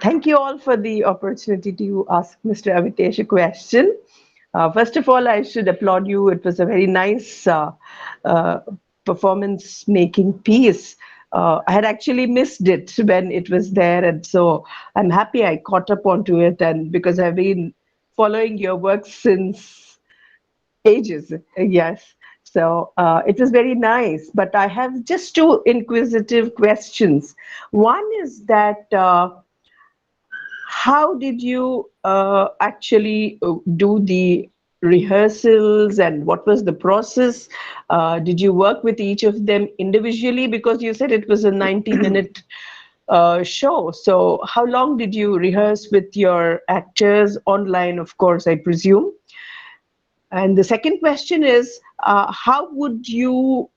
Thank you all for the opportunity to ask Mr. Amitesh a question. First of all, I should applaud you. It was a very nice uh, performance making piece. I had actually missed it when it was there, and so I'm happy I caught up onto it. And because I've been following your work since ages, yes. So it was very nice. But I have just two inquisitive questions. One is that. How did you actually do the rehearsals, and what was the process? Did you work with each of them individually? Because you said it was a 90-minute show. So how long did you rehearse with your actors online, of course, I presume? And the second question is, how would you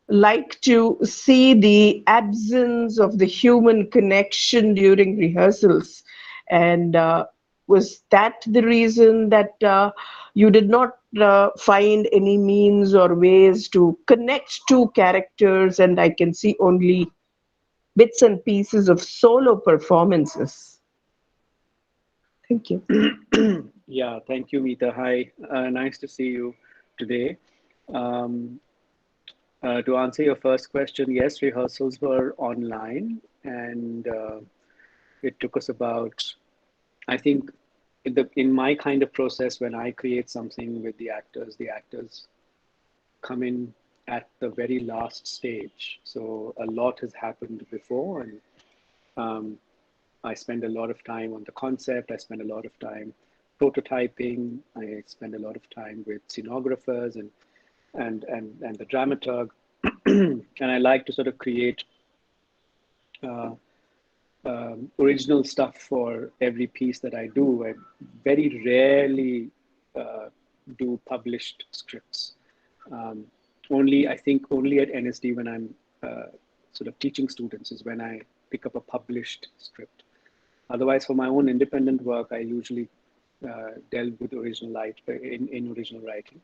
like to see the absence of the human connection during rehearsals? And was that the reason that you did not find any means or ways to connect two characters, and I can see only bits and pieces of solo performances? Thank you. Yeah, thank you, Meeta. Hi, nice to see you today. Um, to answer your first question, yes, rehearsals were online, and it took us about, I think, in my kind of process, when I create something with the actors come in at the very last stage. So a lot has happened before, and um, I spend a lot of time on the concept. I spend a lot of time prototyping. I spend a lot of time with scenographers and the dramaturg. And I like to sort of create uh, original stuff for every piece that I do. I very rarely uh, do published scripts. Um, I think only at NSD, when I'm sort of teaching students, is when I pick up a published script. Otherwise, for my own independent work, I usually delve with in original writing.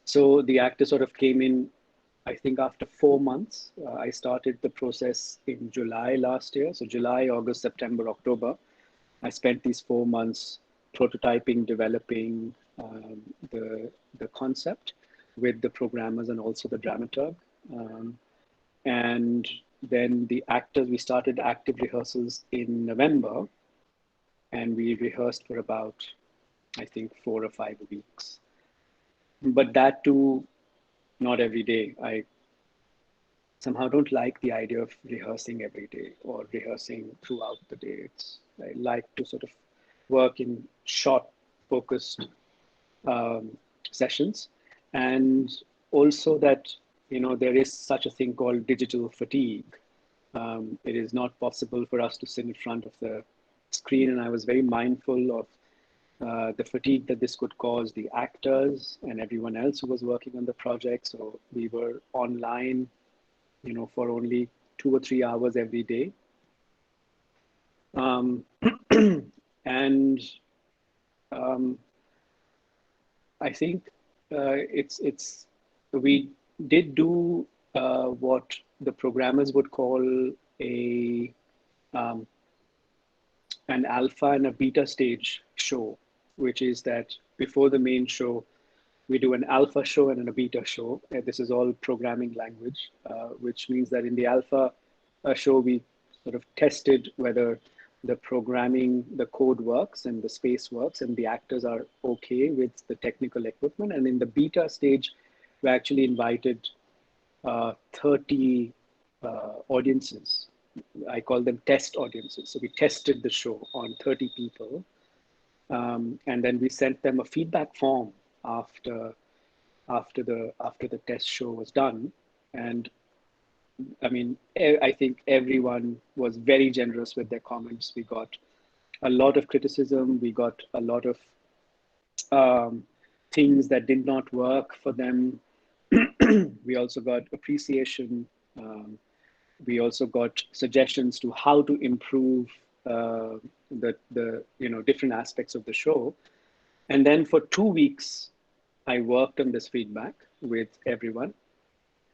So the actor sort of came in, I think, after 4 months. I started the process in July last year. So July, August, September, October. I spent these 4 months prototyping, developing the concept. with the programmers and also the dramaturg. And then the actors, we started active rehearsals in November, and we rehearsed for about, I think, 4 or 5 weeks. But that too, not every day. I somehow don't like the idea of rehearsing every day or rehearsing throughout the day. I like to sort of work in short, focused sessions, and also that there is such a thing called digital fatigue. It is not possible for us to sit in front of the screen, and I was very mindful of the fatigue that this could cause the actors and everyone else who was working on the project. So we were online, for only 2 or 3 hours every day. And I think we did do what the programmers would call a an alpha and a beta stage show, which is that before the main show, we do an alpha show and a beta show. This is all programming language, which means that in the alpha show, we sort of tested whether the programming, the code works and the space works, and the actors are okay with the technical equipment. And in the beta stage, we actually invited 30 audiences. I call them test audiences. So we tested the show on 30 people. And then we sent them a feedback form after the test show was done. And I mean, I think everyone was very generous with their comments. We got a lot of criticism. We got a lot of things that did not work for them. We also got appreciation. We also got suggestions to how to improve the different aspects of the show. And then for 2 weeks, I worked on this feedback with everyone,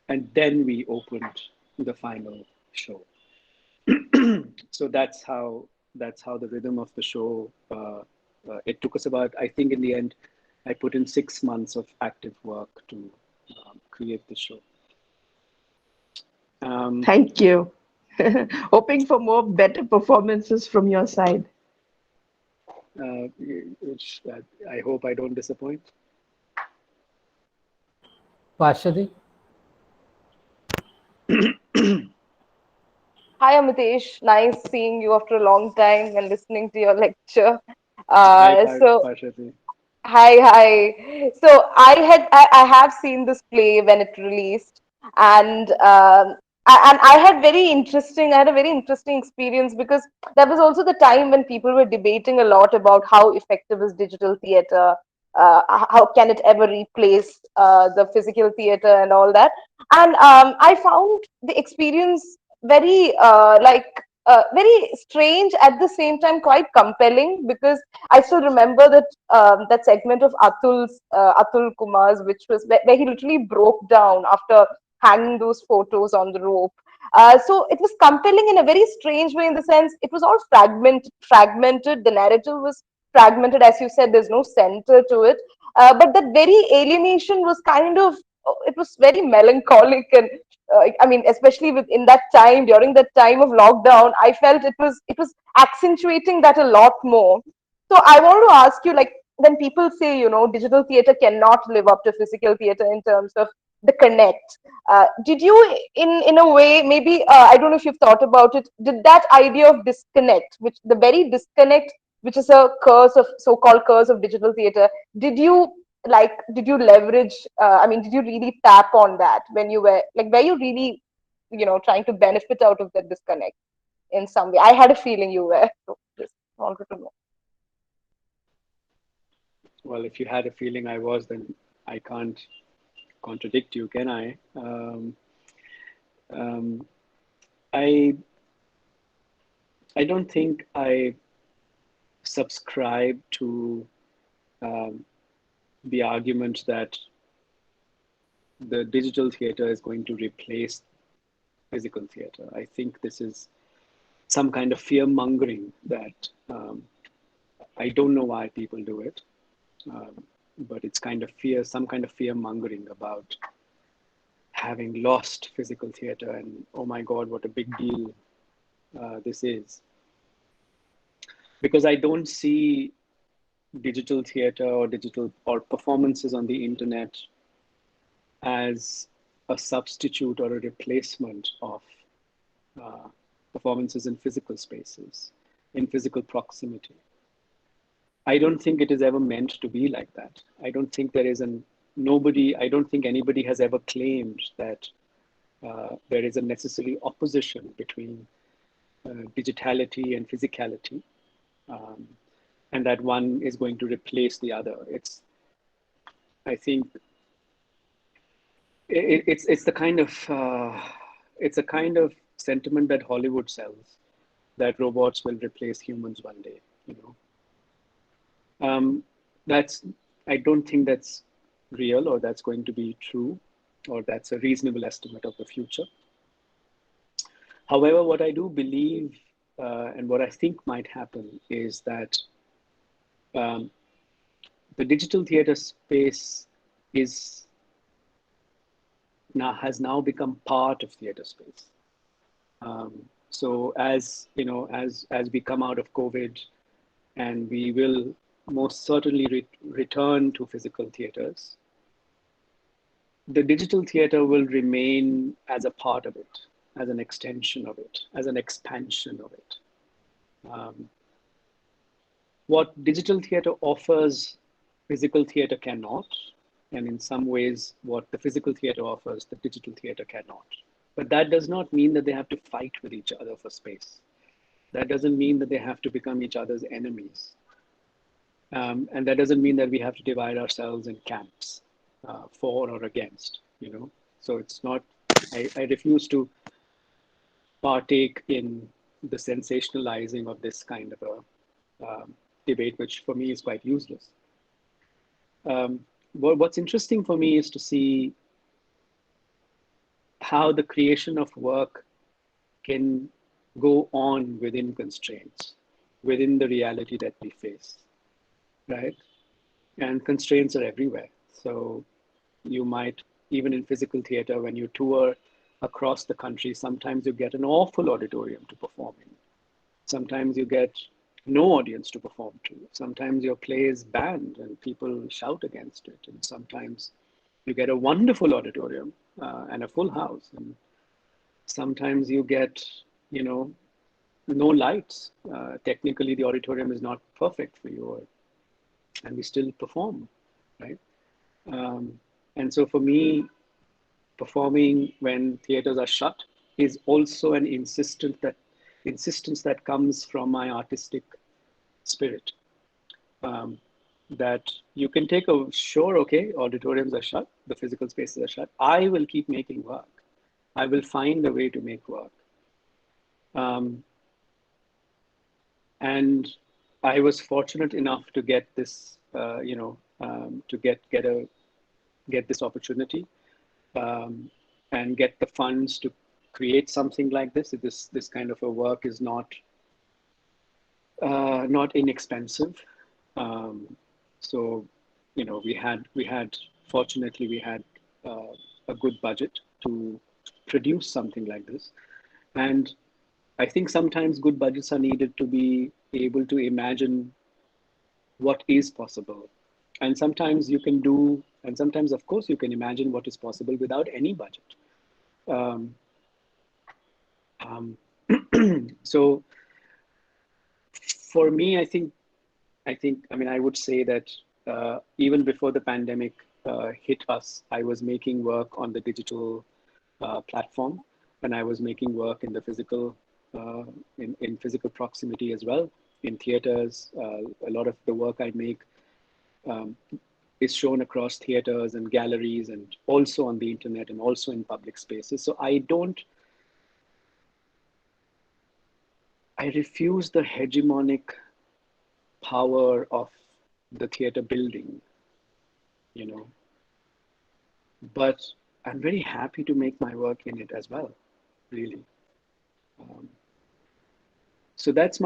and then we opened the final show. So that's how the rhythm of the show. It took us about, I think, in the end, I put in 6 months of active work to create the show. Thank you. Hoping for more better performances from your side. Which I hope I don't disappoint. Pashadi? Hi, Amitesh. Nice seeing you after a long time and listening to your lecture. Hi, So, Pashati. hi. So I have seen this play when it released, and I had very interesting. I had a very interesting experience because that was also the time when people were debating a lot about how effective is digital theater. How can it ever replace the physical theater and all that? And I found the experience very very strange, at the same time quite compelling, because I still remember that segment of Atul Kumar's, which was where he literally broke down after hanging those photos on the rope. So it was compelling in a very strange way, in the sense it was all fragmented. The narrative was fragmented, as you said. There's no center to it, but that very alienation was kind of, it was very melancholic. And I mean, especially in that time, during that time of lockdown, I felt it was accentuating that a lot more. So I want to ask you, like, when people say, digital theater cannot live up to physical theater in terms of the connect, did you, in a way, maybe, I don't know if you've thought about it, did that idea of disconnect, which the very disconnect, which is a curse of, so-called curse of digital theater, did you leverage, I mean, did you really tap on that when you were you really, trying to benefit out of that disconnect in some way? I had a feeling you were. So just wanted to know. Well, if you had a feeling I was, then I can't contradict you, can I? Um, I don't think I subscribe to the argument that the digital theater is going to replace physical theater. I think this is some kind of fear mongering that I don't know why people do it. but it's kind of fear, some kind of fear mongering about having lost physical theater, and oh my God, what a big deal this is. Because I don't see digital theater or digital or performances on the internet as a substitute or a replacement of uh, performances in physical spaces, in physical proximity. I don't think it is ever meant to be like that. I don't think there is I don't think anybody has ever claimed that there is a necessary opposition between digitality and physicality, um, and that one is going to replace the other. I think, it's the kind of it's a kind of sentiment that Hollywood sells, that robots will replace humans one day. You know, that's I don't think that's real, or that's going to be true, or that's a reasonable estimate of the future. However, what I do believe, and what I think might happen, is that um, the digital theater space is has now become part of theater space. So as you know, as we come out of COVID, and we will most certainly return to physical theaters, the digital theater will remain as a part of it, as an extension of it, as an expansion of it. Um, what digital theater offers, physical theater cannot, and in some ways, what the physical theater offers, the digital theater cannot. But that does not mean that they have to fight with each other for space. That doesn't mean that they have to become each other's enemies. And that doesn't mean that we have to divide ourselves in camps, for or against, you know. So it's not, I refuse to partake in the sensationalizing of this kind of a debate, which for me is quite useless. What's interesting for me is to see how the creation of work can go on within constraints, within the reality that we face, right? And constraints are everywhere. So you might, even in physical theater, when you tour across the country, sometimes you get an awful auditorium to perform in. Sometimes you get no audience to perform to. Sometimes your play is banned and people shout against it. And sometimes you get a wonderful auditorium and a full house. And sometimes you get, you know, no lights. Technically, the auditorium is not perfect for you, and we still perform, right? And so for me, performing when theaters are shut is also an insistence that comes from my artistic spirit. That you can take a sure, okay, auditoriums are shut, the physical spaces are shut. I will keep making work. I will find a way to make work. And I was fortunate enough to get this, to get this opportunity, and get the funds to create something like this. This kind of a work is not inexpensive. So, you know, fortunately we had a good budget to produce something like this. And I think sometimes good budgets are needed to be able to imagine what is possible. And sometimes you can do, and sometimes, of course, you can imagine what is possible without any budget. Um, um, so for me, I mean, I would say that even before the pandemic hit us, I was making work on the digital platform, and I was making work in the physical, in physical proximity as well, in theaters. A lot of the work I make um, is shown across theaters and galleries, and also on the internet, and also in public spaces. So I refuse the hegemonic power of the theater building, you know, but I'm very happy to make my work in it as well, really. Um, so that's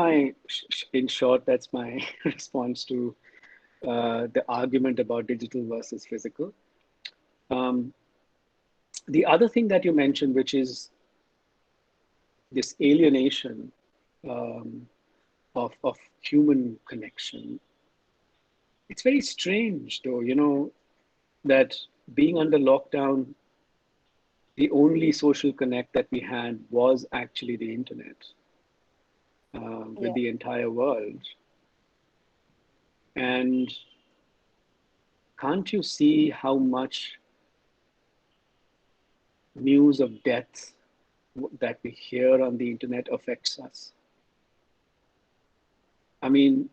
in short, that's my response to the argument about digital versus physical. Um, the other thing that you mentioned, which is this alienation of human connection, it's very strange, though, that being under lockdown, the only social connect that we had was actually the internet with Yeah. the entire world. And can't you see how much news of death that we hear on the internet affects us? I mean,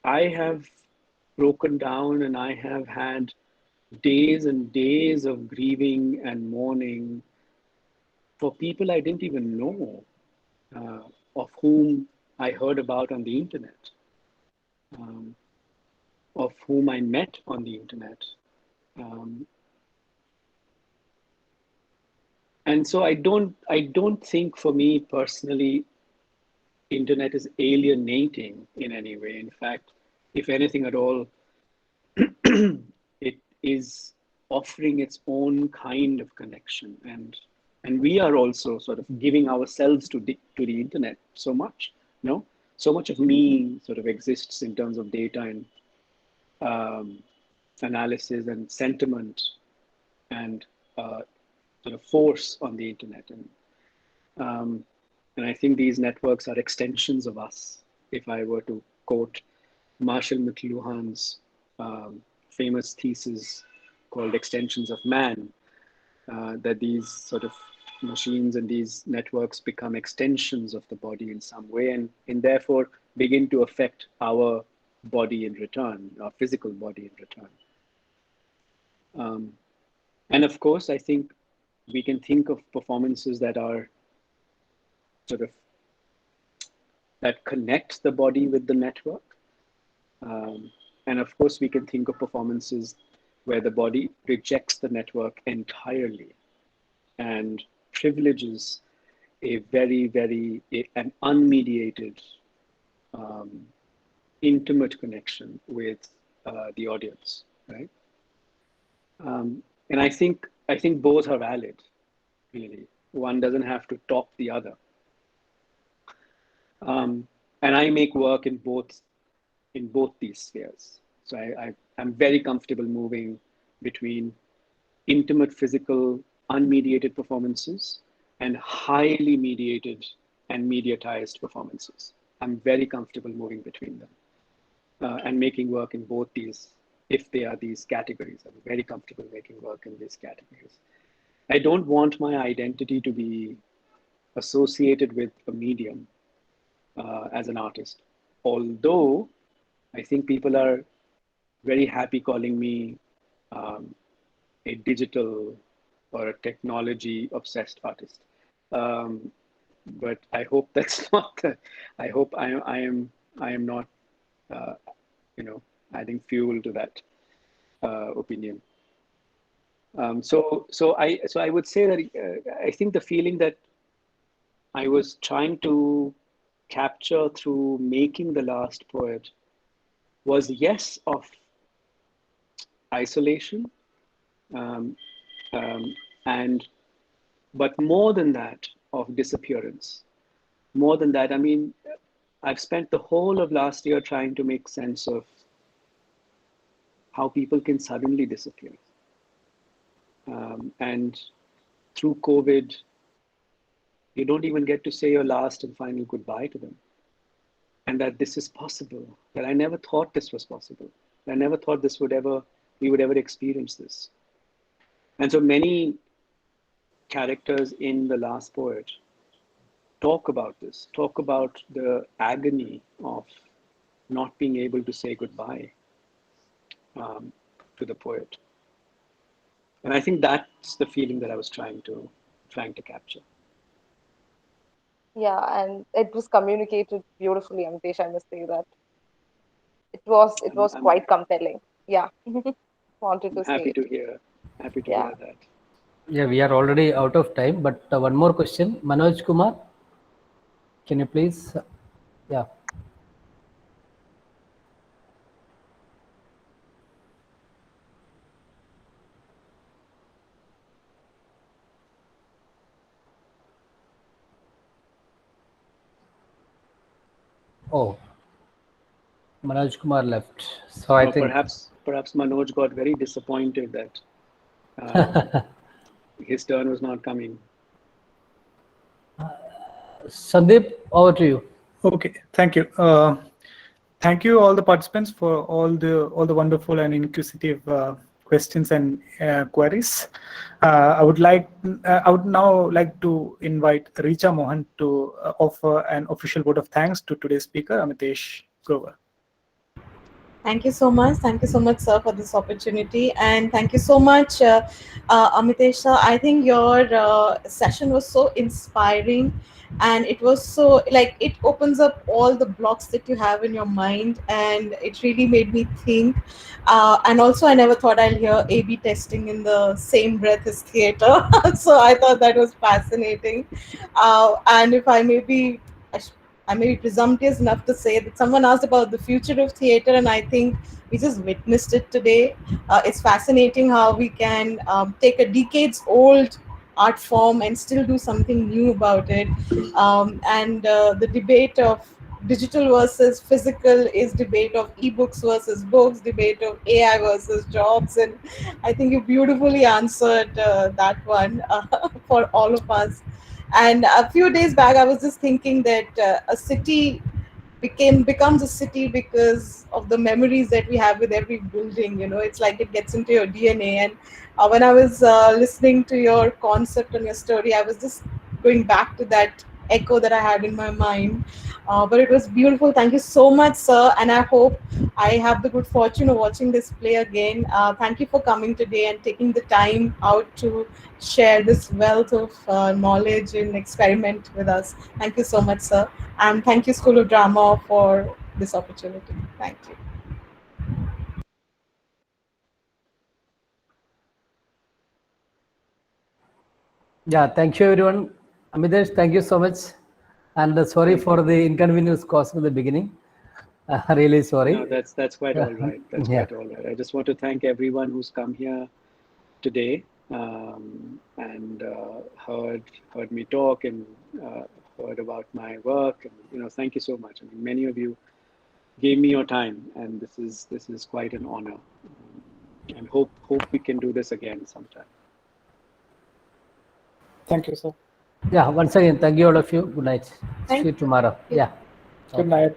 I have broken down and I have had days and days of grieving and mourning for people I didn't even know, of whom I heard about on the internet, um, of whom I met on the internet. Um, and so I don't think for me personally, internet is alienating in any way. In fact, if anything at all, it is offering its own kind of connection, and we are also sort of giving ourselves to the internet so much. So much of me sort of exists in terms of data and um, analysis and sentiment and sort of force on the internet, um, and I think these networks are extensions of us. If I were to quote Marshall McLuhan's famous thesis called Extensions of Man, that these sort of machines and these networks become extensions of the body in some way, and therefore begin to affect our body in return, our physical body in return. Um, and of course, I think we can think of performances that are sort of that connect the body with the network. And of course, we can think of performances where the body rejects the network entirely and privileges an unmediated, intimate connection with the audience, right? And I think both are valid, really. One doesn't have to top the other. And I make work in both these spheres. So I'm very comfortable moving between intimate, physical, unmediated performances and highly mediated and mediatized performances. I'm very comfortable moving between them and making work in both these, if they are these categories. I'm very comfortable making work in these categories. I don't want my identity to be associated with a medium as an artist, although I think people are very happy calling me a digital or a technology obsessed artist. Um, but I hope that's not I hope I am not, uh, adding fuel to that opinion. So I would say that I think the feeling that I was trying to capture through making The Last Poet was, yes, of isolation, um, um, and but more than that, of disappearance. More than that, I mean, I've spent the whole of last year trying to make sense of how people can suddenly disappear. And through COVID, you don't even get to say your last and final goodbye to them. And that this is possible, that I never thought this was possible. I never thought we would ever experience this. And so many characters in The Last Poet talk about this, talk about the agony of not being able to say goodbye to the poet. And I think that's the feeling that I was trying to capture. Yeah, and it was communicated beautifully, Amitesh, I must say that. It was I'm quite compelling. Yeah. Wanted to say happy it. to hear Yeah. that. Yeah, we are already out of time, but one more question. Manoj Kumar, can you please? Yeah. Oh, Manoj Kumar left. So I think Perhaps Manoj got very disappointed that um, his turn was not coming. Sandeep, over to you. Okay, thank you. Thank you all the participants for all the wonderful and inquisitive questions and queries. I would now like to invite Richa Mohan to offer an official vote of thanks to today's speaker, Amitesh Grover. Thank you so much. Thank you so much, sir, for this opportunity. And thank you so much, Amitesh, sir. I think your session was so inspiring. And it was so, like, it opens up all the blocks that you have in your mind. And it really made me think. And also, I never thought I'll hear A B testing in the same breath as theater. So I thought that was fascinating. And if I may be, I may be presumptuous enough to say that someone asked about the future of theater, and I think we just witnessed it today. It's fascinating how we can take a decades-old art form and still do something new about it. And the debate of digital versus physical is debate of ebooks versus books, debate of AI versus jobs, and I think you beautifully answered that one for all of us. And a few days back, I was just thinking that a city becomes a city because of the memories that we have with every building. You know, it's like it gets into your DNA. And when I was listening to your concept and your story, I was just going back to that echo that I had in my mind. But it was beautiful. Thank you so much, sir. And I hope I have the good fortune of watching this play again. Thank you for coming today and taking the time out to share this wealth of knowledge and experiment with us. Thank you so much, sir. And thank you, School of Drama, for this opportunity. Thank you. Yeah, thank you everyone. Amitesh, thank you so much. And sorry Thank for you. the inconvenience caused in the beginning. Really sorry. No, that's quite all right. That's Yeah. quite all right. I just want to thank everyone who's come here today and heard me talk and heard about my work. And thank you so much. I mean, many of you gave me your time, and this is quite an honor. And hope we can do this again sometime. Thank you, sir. Yeah, once again, thank you all of you. Good night. See Thank you tomorrow. you. Yeah. Good Okay. night.